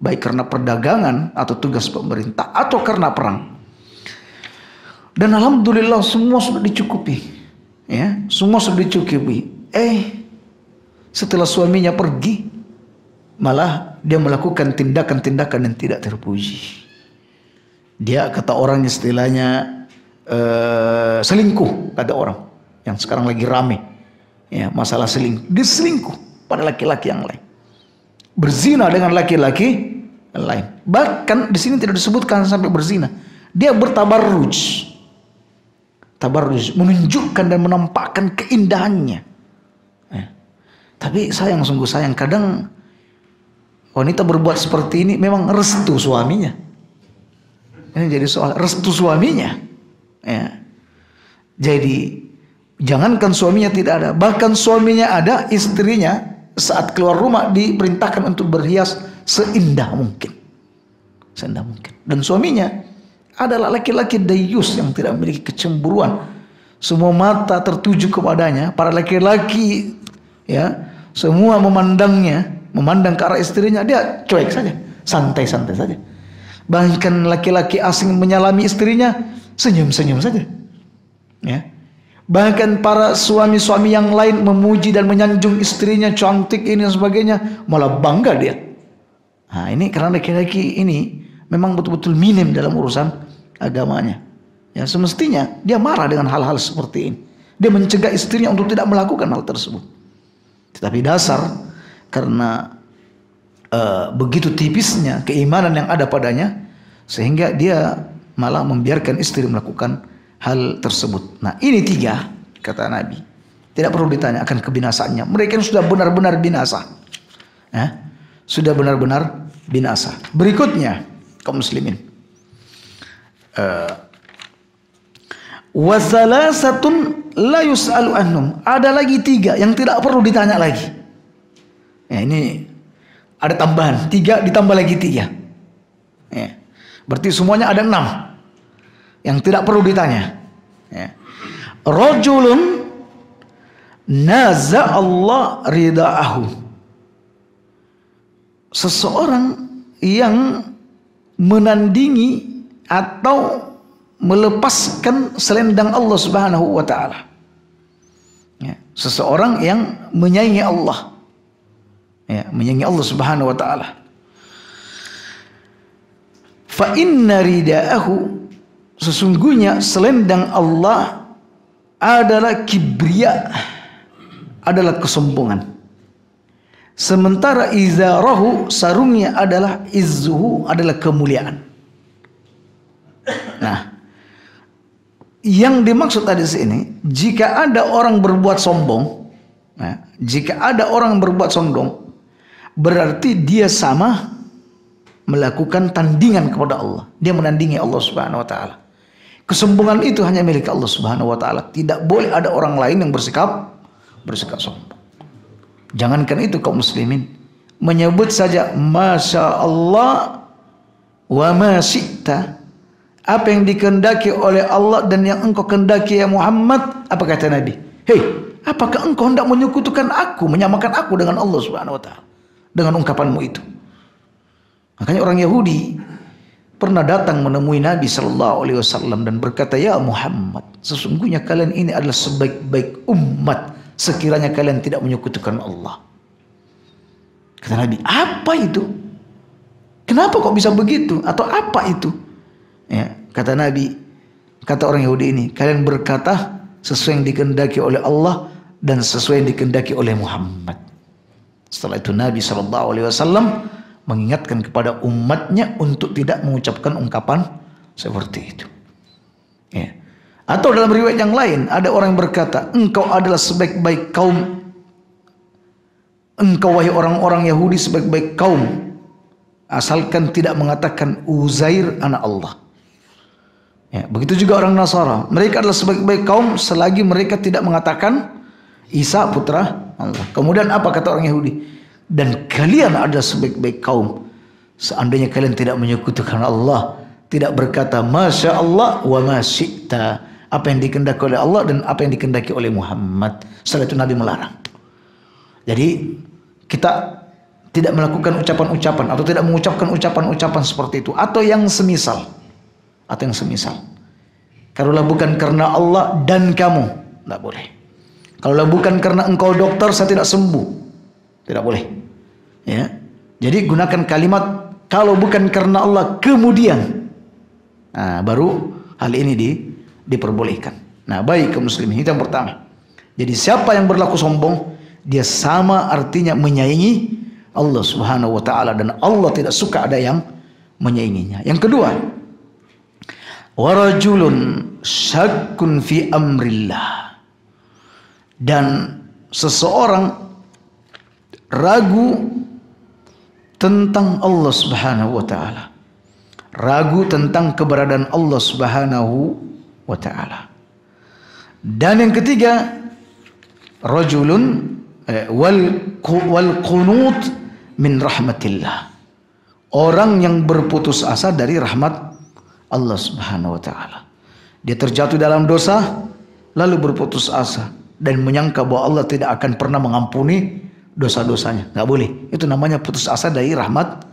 baik karena perdagangan atau tugas pemerintah atau karena perang. Dan alhamdulillah semua sudah dicukupi. Ya, semua sudah dicukupi. Setelah suaminya pergi, malah dia melakukan tindakan-tindakan yang tidak terpuji. Dia kata orang istilahnya selingkuh, kata orang yang sekarang lagi rame. Ya, masalah selingkuh. Dia selingkuh pada laki-laki yang lain. Berzina dengan laki-laki lain. Bahkan di sini tidak disebutkan sampai berzina. Dia bertabarruj. Tabarruj, menunjukkan dan menampakkan keindahannya. Ya. Tapi sayang, sungguh sayang, kadang wanita berbuat seperti ini memang restu suaminya. Ini jadi soal restu suaminya. Ya. Jadi jangankan suaminya tidak ada, bahkan suaminya ada, istrinya saat keluar rumah diperintahkan untuk berhias seindah mungkin. Seindah mungkin. Dan suaminya adalah laki-laki dayus yang tidak memiliki kecemburuan. Semua mata tertuju kepadanya, para laki-laki ya, semua memandangnya memandang ke arah istrinya, dia cuek saja, santai-santai saja. Bahkan laki-laki asing menyalami istrinya, senyum-senyum saja. Ya. Bahkan para suami-suami yang lain memuji dan menyanjung istrinya, cantik ini dan sebagainya, malah bangga dia. Nah, ini karena laki-laki ini memang betul-betul minim dalam urusan agamanya. Ya, semestinya dia marah dengan hal-hal seperti ini. Dia mencegah istrinya untuk tidak melakukan hal tersebut. Tetapi dasar karena begitu tipisnya keimanan yang ada padanya, sehingga dia malah membiarkan istri melakukan hal tersebut. Nah, ini 3 kata Nabi. Tidak perlu ditanya akan kebinasaannya. Mereka sudah benar-benar binasa. Ya, sudah benar-benar binasa. Berikutnya kaum muslimin. Wa thalathatun la yus'alu anhum. Ada lagi 3 yang tidak perlu ditanya lagi. Ya, ini ada tambahan 3 ditambah lagi 3. Ya. Berarti semuanya ada 6 yang tidak perlu ditanya. Ya. Rajulun naza Allah ridaahu. Seseorang yang menandingi atau melepaskan selendang Allah Subhanahu wa taala. Ya, seseorang yang menyayangi Allah. Ya, menyayangi Allah Subhanahu wa taala. Fa inna ridaahu, sesungguhnya selendang Allah adalah kibria, adalah kesombongan. Sementara izarahu, sarungnya adalah izzuhu, adalah kemuliaan. Nah, yang dimaksud tadi sini, jika ada orang berbuat sombong, nah, jika ada orang berbuat sombong, berarti dia sama melakukan tandingan kepada Allah. Dia menandingi Allah Subhanahu wa taala. Kesombongan itu hanya milik Allah Subhanahu wa taala. Tidak boleh ada orang lain yang bersikap sombong. Jangankan itu kaum muslimin, menyebut saja masya Allah wa ma syi'ta, apa yang dikehendaki oleh Allah dan yang engkau kehendaki ya Muhammad. Apa kata Nabi? Hei, apakah engkau hendak menyekutukan aku, menyamakan aku dengan Allah Subhanahu wa taala dengan ungkapanmu itu? Makanya orang Yahudi pernah datang menemui Nabi sallallahu alaihi wasallam dan berkata, "Ya Muhammad, sesungguhnya kalian ini adalah sebaik-baik umat sekiranya kalian tidak menyekutukan Allah." Kata Nabi, "Apa itu? Kenapa kok bisa begitu? Atau apa itu?" Ya, kata Nabi, kata orang Yahudi ini, kalian berkata sesuai yang dikehendaki oleh Allah dan sesuai yang dikehendaki oleh Muhammad. Setelah itu Nabi SAW mengingatkan kepada umatnya untuk tidak mengucapkan ungkapan seperti itu. Ya. Atau dalam riwayat yang lain ada orang yang berkata, engkau adalah sebaik-baik kaum, engkau wahai orang-orang Yahudi sebaik-baik kaum, asalkan tidak mengatakan Uzair anak Allah. Ya, begitu juga orang Nasara, mereka adalah sebaik-baik kaum selagi mereka tidak mengatakan Isa putra Allah. Kemudian apa kata orang Yahudi? Dan kalian adalah sebaik-baik kaum seandainya kalian tidak menyekutukan Allah, tidak berkata masya Allah wa ma syi'ta, apa yang dikehendaki oleh Allah dan apa yang dikehendaki oleh Muhammad. Setelah itu Nabi melarang. Jadi kita tidak melakukan ucapan-ucapan atau tidak mengucapkan ucapan-ucapan seperti itu atau yang semisal. Atau yang semisal. Kalaulah bukan karena Allah dan kamu, tidak boleh. Kalaulah bukan karena engkau dokter, saya tidak sembuh, tidak boleh. Ya, jadi gunakan kalimat kalau bukan karena Allah kemudian. Nah, baru hal ini diperbolehkan. Nah, baik kaum muslimin, itu yang pertama. Jadi siapa yang berlaku sombong, dia sama artinya menyaingi Allah Subhanahu wa taala dan Allah tidak suka ada yang menyainginya. Yang kedua, warajulun syakkun fi amrillah, dan seseorang ragu tentang Allah Subhanahu wa taala, ragu tentang keberadaan Allah Subhanahu wa taala. Dan yang ketiga, rajulun wal qunut min rahmatillah, orang yang berputus asa dari rahmat Allah Subhanahu wa taala. Dia terjatuh dalam dosa lalu berputus asa dan menyangka bahwa Allah tidak akan pernah mengampuni dosa-dosanya. Nggak boleh. Itu namanya putus asa dari rahmat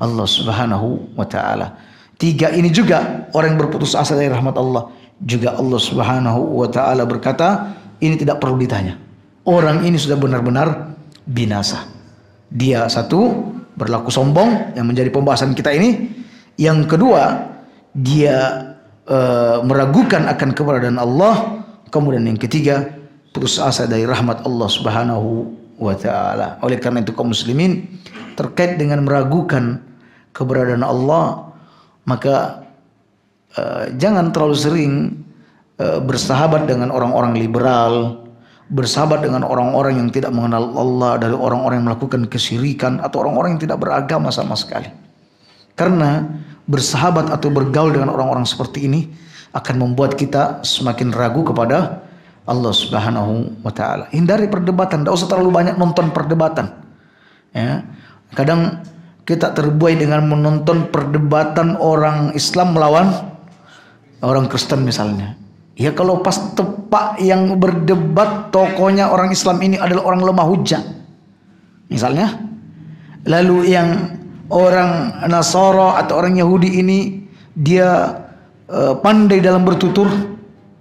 Allah Subhanahu wa Ta'ala. Tiga ini juga orang yang berputus asa dari rahmat Allah. Juga Allah Subhanahu wa Ta'ala berkata, ini tidak perlu ditanya. Orang ini sudah benar-benar binasa. Dia satu, berlaku sombong, yang menjadi pembahasan kita ini. Yang kedua, dia meragukan akan keberadaan Allah. Kemudian yang ketiga, putus asa dari rahmat Allah Subhanahu wa Ta'ala. Oleh karena itu kaum muslimin, terkait dengan meragukan keberadaan Allah, maka jangan terlalu sering bersahabat dengan orang-orang liberal, bersahabat dengan orang-orang yang tidak mengenal Allah, dari orang-orang yang melakukan kesyirikan atau orang-orang yang tidak beragama sama sekali. Karena bersahabat atau bergaul dengan orang-orang seperti ini akan membuat kita semakin ragu kepada Allah Subhanahu wa Ta'ala. Hindari perdebatan, tidak usah terlalu banyak nonton perdebatan. Ya. Kadang kita terbuai dengan menonton perdebatan orang Islam melawan orang Kristen misalnya. Ya kalau pas tepat yang berdebat tokohnya orang Islam ini adalah orang lemah hujah misalnya, lalu yang orang Nasara atau orang Yahudi ini dia pandai dalam bertutur,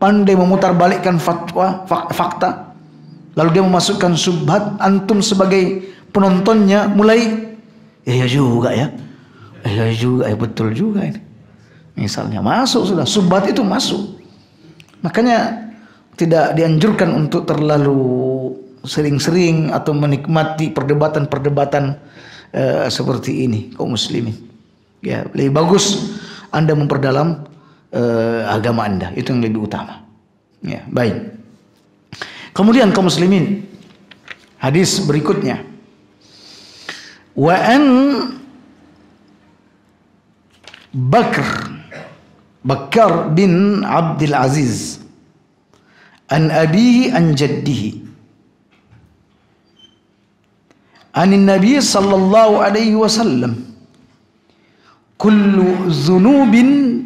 pandai memutarbalikkan fatwa, fakta, lalu dia memasukkan syubhat, antum sebagai penontonnya mulai ya juga ya, ya juga ya, betul juga ini. Misalnya masuk sudah, syubhat itu masuk. Makanya tidak dianjurkan untuk terlalu sering-sering atau menikmati perdebatan-perdebatan seperti ini kaum muslimin. Ya, lebih bagus Anda memperdalam agama Anda, itu yang lebih utama. Ya, baik. Kemudian kaum muslimin, hadis berikutnya. Wa an Bakar bin Abdul Aziz an abihi an jaddihi an Nabi sallallahu alaihi wasallam kullu dzunubin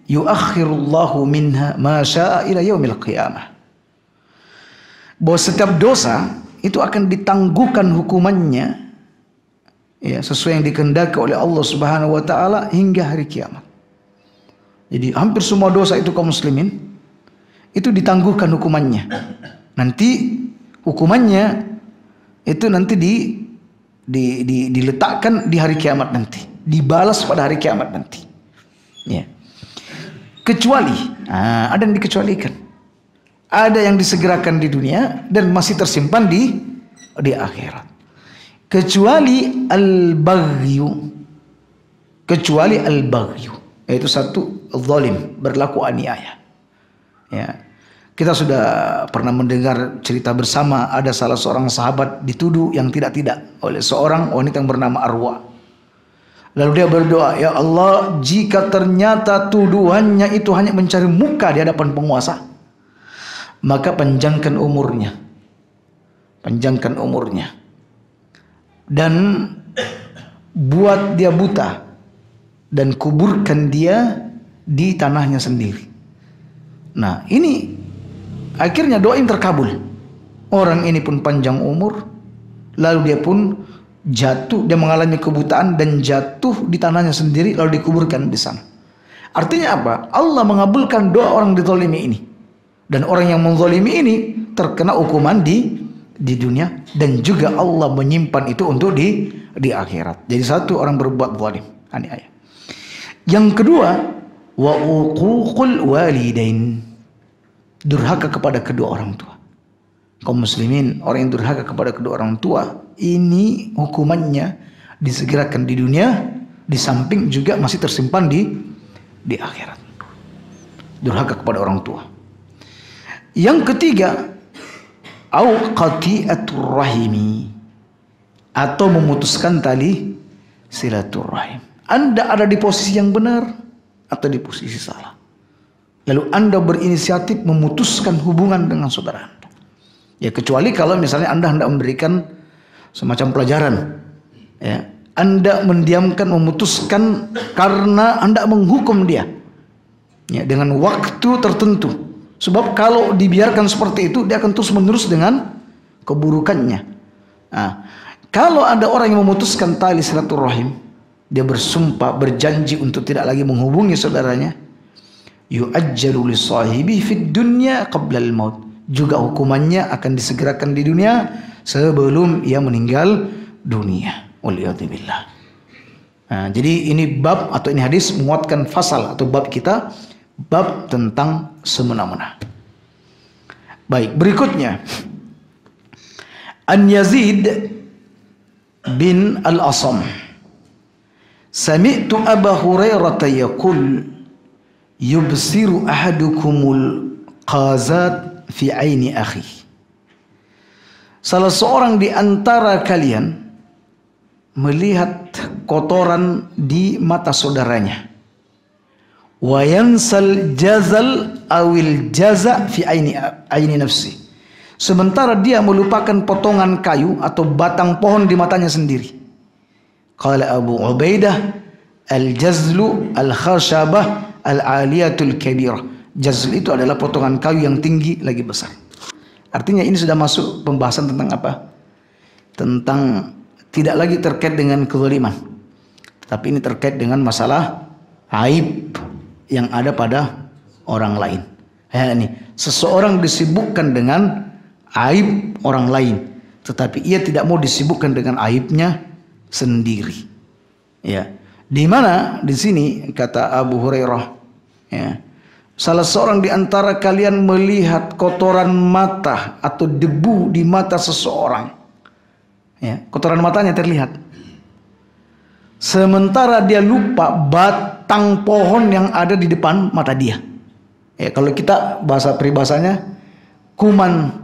yuakhirullahu minha ma syaa ila yaumil qiyamah. Bahwa setiap dosa itu akan ditangguhkan hukumannya ya sesuai yang dikehendaki oleh Allah Subhanahu wa Ta'ala hingga hari kiamat. Jadi hampir semua dosa itu kaum muslimin itu ditangguhkan hukumannya. Nanti hukumannya itu nanti diletakkan di hari kiamat nanti, dibalas pada hari kiamat nanti. Ya. Kecuali ada yang dikecualikan. Ada yang disegerakan di dunia dan masih tersimpan di akhirat. Kecuali al-baghyu. Kecuali al-baghyu, yaitu satu zalim, berlaku aniaya. Ya. Kita sudah pernah mendengar cerita bersama, ada salah seorang sahabat dituduh yang tidak-tidak oleh seorang wanita yang bernama Arwa. Lalu dia berdoa, ya Allah, jika ternyata tuduhannya itu hanya mencari muka di hadapan penguasa, maka panjangkan umurnya. Panjangkan umurnya. Dan buat dia buta. Dan kuburkan dia di tanahnya sendiri. Nah ini akhirnya doa yang terkabul. Orang ini pun panjang umur. Lalu dia pun jatuh, dia mengalami kebutaan dan jatuh di tanahnya sendiri, lalu dikuburkan di sana. Artinya apa? Allah mengabulkan doa orang dizalimi ini. Dan orang yang menzalimi ini terkena hukuman di dunia, dan juga Allah menyimpan itu untuk di akhirat. Jadi satu, orang berbuat zalim, aniaya. Yang kedua, wa uququl walidain, durhaka kepada kedua orang tua. Kaum muslimin, orang yang durhaka kepada kedua orang tua ini hukumannya disegerakan di dunia, di samping juga masih tersimpan di akhirat. Durhaka kepada orang tua. Yang ketiga, au qati'atur rahimi, atau memutuskan tali silaturahim. Anda ada di posisi yang benar atau di posisi salah, lalu Anda berinisiatif memutuskan hubungan dengan saudara Anda. Ya, kecuali kalau misalnya Anda hendak memberikan semacam pelajaran, ya, Anda mendiamkan, memutuskan karena Anda menghukum dia, ya, dengan waktu tertentu. Sebab kalau dibiarkan seperti itu, dia akan terus menerus dengan keburukannya. Nah, kalau ada orang yang memutuskan tali silaturahim, dia bersumpah, berjanji untuk tidak lagi menghubungi saudaranya, yu'ajjalu li sahibi fid dunya qabla al-maut. Juga hukumannya akan disegerakan di dunia sebelum ia meninggal dunia. Waliyadzubillah. Nah, jadi ini bab atau ini hadis menguatkan fasal atau bab kita, bab tentang semena-mena. Baik, berikutnya An Yazid bin Al-Asam, sami'tu Abu Hurairah yaqul yubsiru ahadukumul qazat fi aini akhi. Salah seorang di antara kalian melihat kotoran di mata saudaranya. Wa yansal jazal awil jaza fi aini nafsi. Sementara dia melupakan potongan kayu atau batang pohon di matanya sendiri. Qala Abu Ubaidah, al-jazlu al-khashabah al-aliyatul kabirah. Jazl itu adalah potongan kayu yang tinggi lagi besar. Artinya ini sudah masuk pembahasan tentang apa? Tentang tidak lagi terkait dengan kezaliman, tapi ini terkait dengan masalah aib yang ada pada orang lain. Ya, ini seseorang disibukkan dengan aib orang lain, tetapi ia tidak mau disibukkan dengan aibnya sendiri. Ya, di mana di sini kata Abu Hurairah, ya, salah seorang di antara kalian melihat kotoran mata atau debu di mata seseorang. Ya, kotoran matanya terlihat. Sementara dia lupa batang pohon yang ada di depan mata dia. Ya, kalau kita bahasa peribahasanya kuman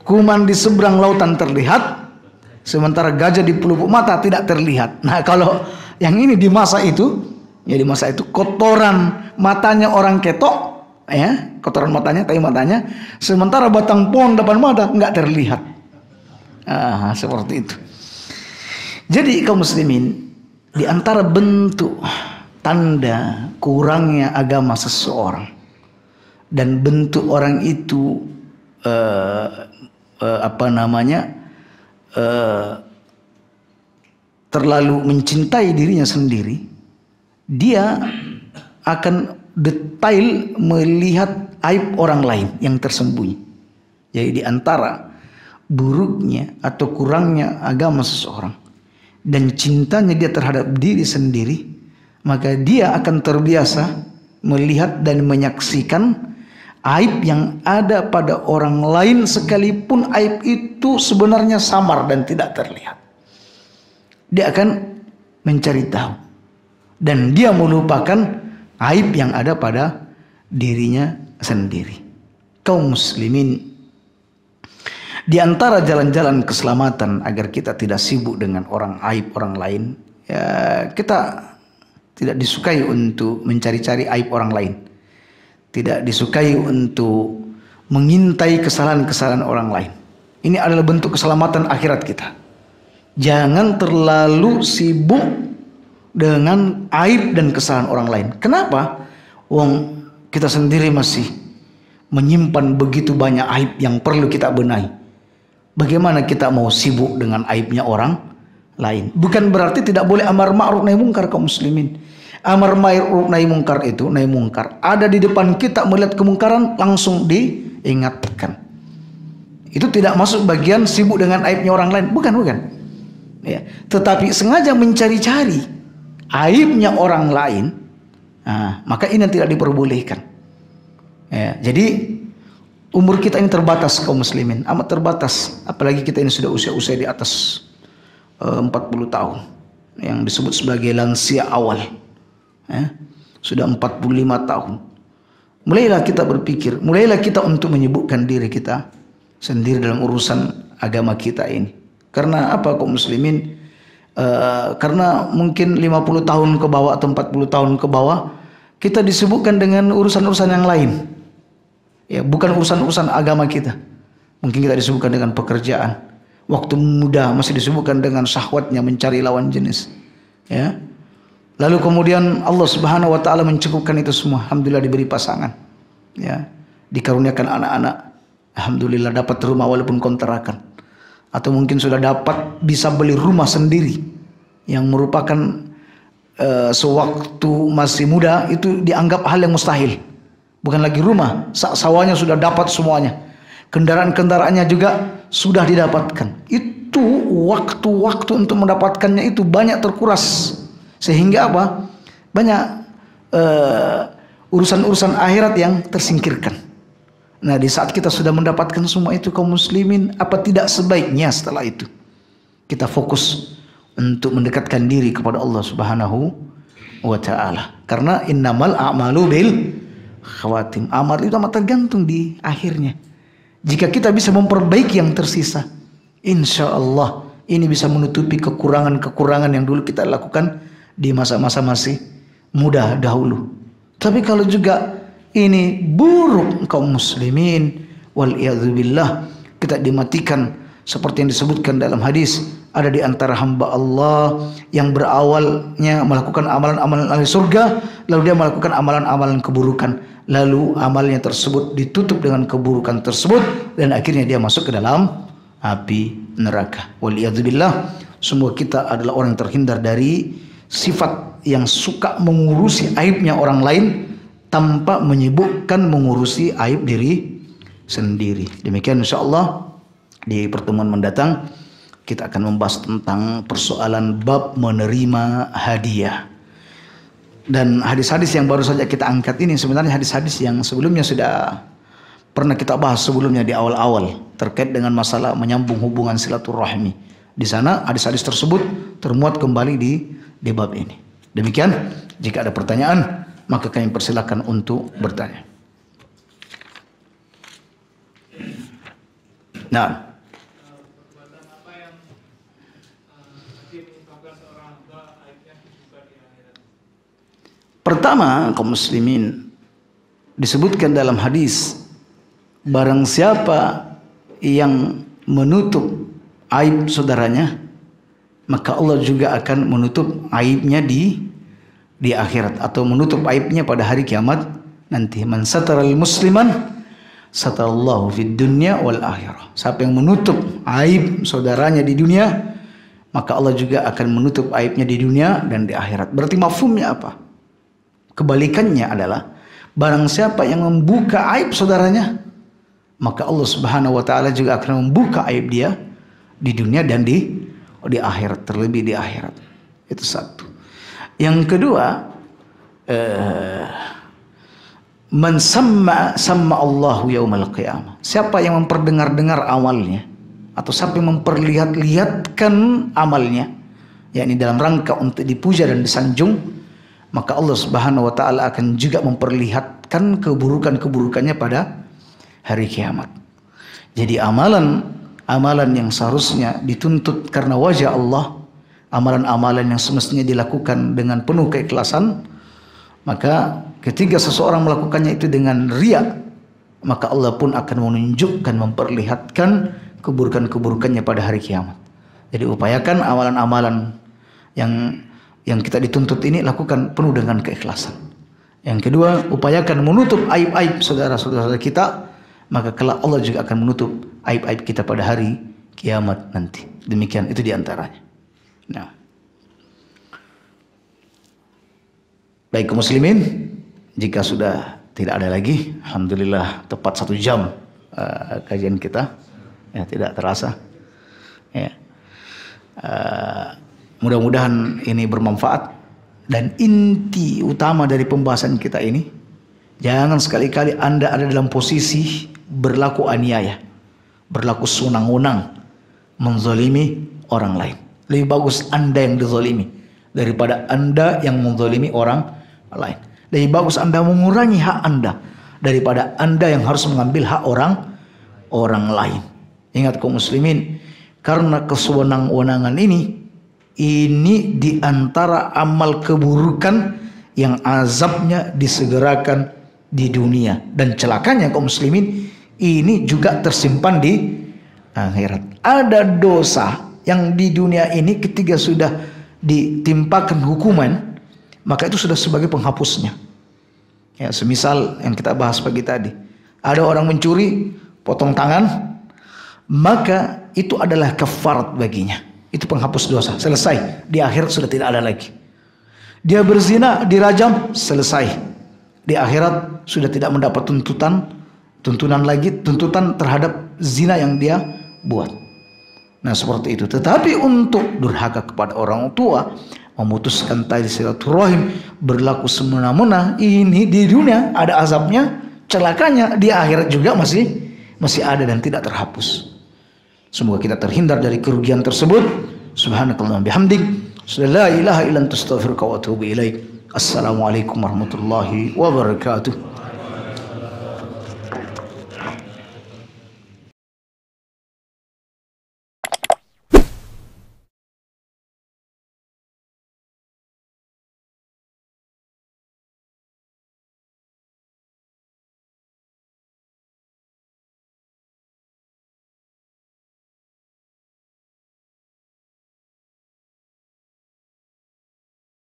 kuman di seberang lautan terlihat, sementara gajah di pelupuk mata tidak terlihat. Nah, kalau yang ini di masa itu, ya di masa itu kotoran matanya orang ketok, ya, kotoran matanya, tai matanya, sementara batang pohon depan mata nggak terlihat. Seperti itu. Jadi kaum muslimin, di antara bentuk tanda kurangnya agama seseorang dan bentuk orang itu terlalu mencintai dirinya sendiri, dia akan detail melihat aib orang lain yang tersembunyi. Jadi di antara buruknya atau kurangnya agama seseorang dan cintanya dia terhadap diri sendiri, maka dia akan terbiasa melihat dan menyaksikan aib yang ada pada orang lain, sekalipun aib itu sebenarnya samar dan tidak terlihat. Dia akan mencari tahu dan dia melupakan aib yang ada pada dirinya sendiri. Kaum muslimin, di antara jalan-jalan keselamatan agar kita tidak sibuk dengan aib orang lain, ya, kita tidak disukai untuk mencari-cari aib orang lain. Tidak disukai untuk mengintai kesalahan-kesalahan orang lain. Ini adalah bentuk keselamatan akhirat kita. Jangan terlalu sibuk dengan aib dan kesalahan orang lain. Kenapa? Wong kita sendiri masih menyimpan begitu banyak aib yang perlu kita benahi. Bagaimana kita mau sibuk dengan aibnya orang lain? Bukan berarti tidak boleh amar ma'ruf nahi mungkar kaum muslimin. Amar ma'ruf nahi mungkar itu, nahi mungkar ada di depan kita, melihat kemungkaran langsung diingatkan. Itu tidak masuk bagian sibuk dengan aibnya orang lain, bukan. Ya, tetapi sengaja mencari-cari aibnya orang lain, maka ini yang tidak diperbolehkan. Ya, jadi umur kita ini terbatas kaum muslimin, amat terbatas. Apalagi kita ini sudah usia-usia di atas 40 tahun, yang disebut sebagai lansia awal. Sudah 45 tahun. Mulailah kita berpikir, mulailah kita untuk menyibukkan diri kita sendiri dalam urusan agama kita ini. Karena apa kaum muslimin? Karena mungkin 50 tahun ke bawah atau 40 tahun ke bawah kita disibukkan dengan urusan-urusan yang lain. Ya, bukan urusan-urusan agama kita. Mungkin kita disibukkan dengan pekerjaan. Waktu muda masih disibukkan dengan syahwatnya mencari lawan jenis. Ya. Lalu kemudian Allah Subhanahu wa taala mencukupkan itu semua. Alhamdulillah diberi pasangan. Ya. Dikaruniakan anak-anak. Alhamdulillah dapat rumah walaupun kontrakan. Atau mungkin sudah dapat bisa beli rumah sendiri yang merupakan sewaktu masih muda itu dianggap hal yang mustahil. Bukan lagi rumah, sawahnya sudah dapat semuanya. Kendaraan-kendaraannya juga sudah didapatkan. Itu waktu-waktu untuk mendapatkannya itu banyak terkuras. Sehingga apa? Banyak urusan-urusan akhirat yang tersingkirkan. Nah, di saat kita sudah mendapatkan semua itu kaum muslimin, apa tidak sebaiknya setelah itu kita fokus untuk mendekatkan diri kepada Allah Subhanahu wa taala. Karena innamal a'malu bil khawatim. Amal itu amat tergantung di akhirnya. Jika kita bisa memperbaiki yang tersisa, insya Allah ini bisa menutupi kekurangan-kekurangan yang dulu kita lakukan di masa-masa masih muda dahulu. Tapi kalau juga ini buruk kaum muslimin, wal iyadzubillah, kita dimatikan seperti yang disebutkan dalam hadis, ada di antara hamba Allah yang berawalnya melakukan amalan-amalan ahli surga, lalu dia melakukan amalan-amalan keburukan, lalu amalnya tersebut ditutup dengan keburukan tersebut, dan akhirnya dia masuk ke dalam api neraka. Waliyadzubillah, semua kita adalah orang yang terhindar dari sifat yang suka mengurusi aibnya orang lain tanpa menyibukkan mengurusi aib diri sendiri. Demikian insyaallah di pertemuan mendatang kita akan membahas tentang persoalan bab menerima hadiah. Dan hadis-hadis yang baru saja kita angkat ini sebenarnya hadis-hadis yang sebelumnya sudah pernah kita bahas sebelumnya di awal-awal terkait dengan masalah menyambung hubungan silaturahmi. Di sana hadis-hadis tersebut termuat kembali di bab ini. Demikian, jika ada pertanyaan maka kami persilakan untuk bertanya. Nah, pertama, kaum muslimin, disebutkan dalam hadis, barang siapa yang menutup aib saudaranya, maka Allah juga akan menutup aibnya di akhirat, atau menutup aibnya pada hari kiamat nanti. Man sataral musliman satarallahu fid dunya wal akhirah. Siapa yang menutup aib saudaranya di dunia, maka Allah juga akan menutup aibnya di dunia dan di akhirat. Berarti mafhumnya apa? Kebalikannya adalah barang siapa yang membuka aib saudaranya, maka Allah Subhanahu wa taala juga akan membuka aib dia di dunia dan di akhirat, terlebih di akhirat. Itu satu. Yang kedua, man sama Allahu yaumal qiyamah. Siapa yang memperdengar-dengar amalnya atau siapa yang memperlihat-lihatkan amalnya, yakni dalam rangka untuk dipuja dan disanjung, maka Allah Subhanahu wa taala akan juga memperlihatkan keburukan-keburukannya pada hari kiamat. Jadi amalan yang seharusnya dituntut karena wajah Allah, amalan-amalan yang semestinya dilakukan dengan penuh keikhlasan, maka ketika seseorang melakukannya itu dengan riya, maka Allah pun akan menunjukkan, memperlihatkan keburukan-keburukannya pada hari kiamat. Jadi upayakan amalan-amalan yang kita dituntut ini lakukan penuh dengan keikhlasan. Yang kedua, upayakan menutup aib-aib saudara-saudara kita, maka kelak Allah juga akan menutup aib-aib kita pada hari kiamat nanti. Demikian, itu diantaranya. Nah, baik kaum muslimin, jika sudah tidak ada lagi, alhamdulillah tepat 1 jam kajian kita, ya tidak terasa. Ya. Mudah-mudahan ini bermanfaat, dan inti utama dari pembahasan kita ini, jangan sekali-kali Anda ada dalam posisi berlaku aniaya, berlaku senang-wenang, menzalimi orang lain. Lebih bagus Anda yang dizalimi daripada Anda yang menzalimi orang lain. Lebih bagus Anda mengurangi hak Anda daripada Anda yang harus mengambil hak orang lain. Ingat kaum muslimin, karena kesewenang-wenangan ini di antara amal keburukan yang azabnya disegerakan di dunia, dan celakanya kaum muslimin ini juga tersimpan di akhirat. Ada dosa yang di dunia ini ketika sudah ditimpakan hukuman, maka itu sudah sebagai penghapusnya. Ya, semisal yang kita bahas pagi tadi, ada orang mencuri, potong tangan, maka itu adalah kafarat baginya. Itu penghapus dosa, selesai. Di akhirat sudah tidak ada lagi. Dia berzina, dirajam, selesai. Di akhirat sudah tidak mendapat tuntunan lagi, tuntutan terhadap zina yang dia buat. Nah seperti itu. Tetapi untuk durhaka kepada orang tua, memutuskan tali silaturahim, berlaku semena-mena, ini di dunia ada azabnya, celakanya, di akhirat juga masih ada dan tidak terhapus. Semoga kita terhindar dari kerugian tersebut. Subhanakallahumma bihamdik, la ilaha illa anta astaghfiruka wa atubu ilaik. Assalamualaikum warahmatullahi wabarakatuh.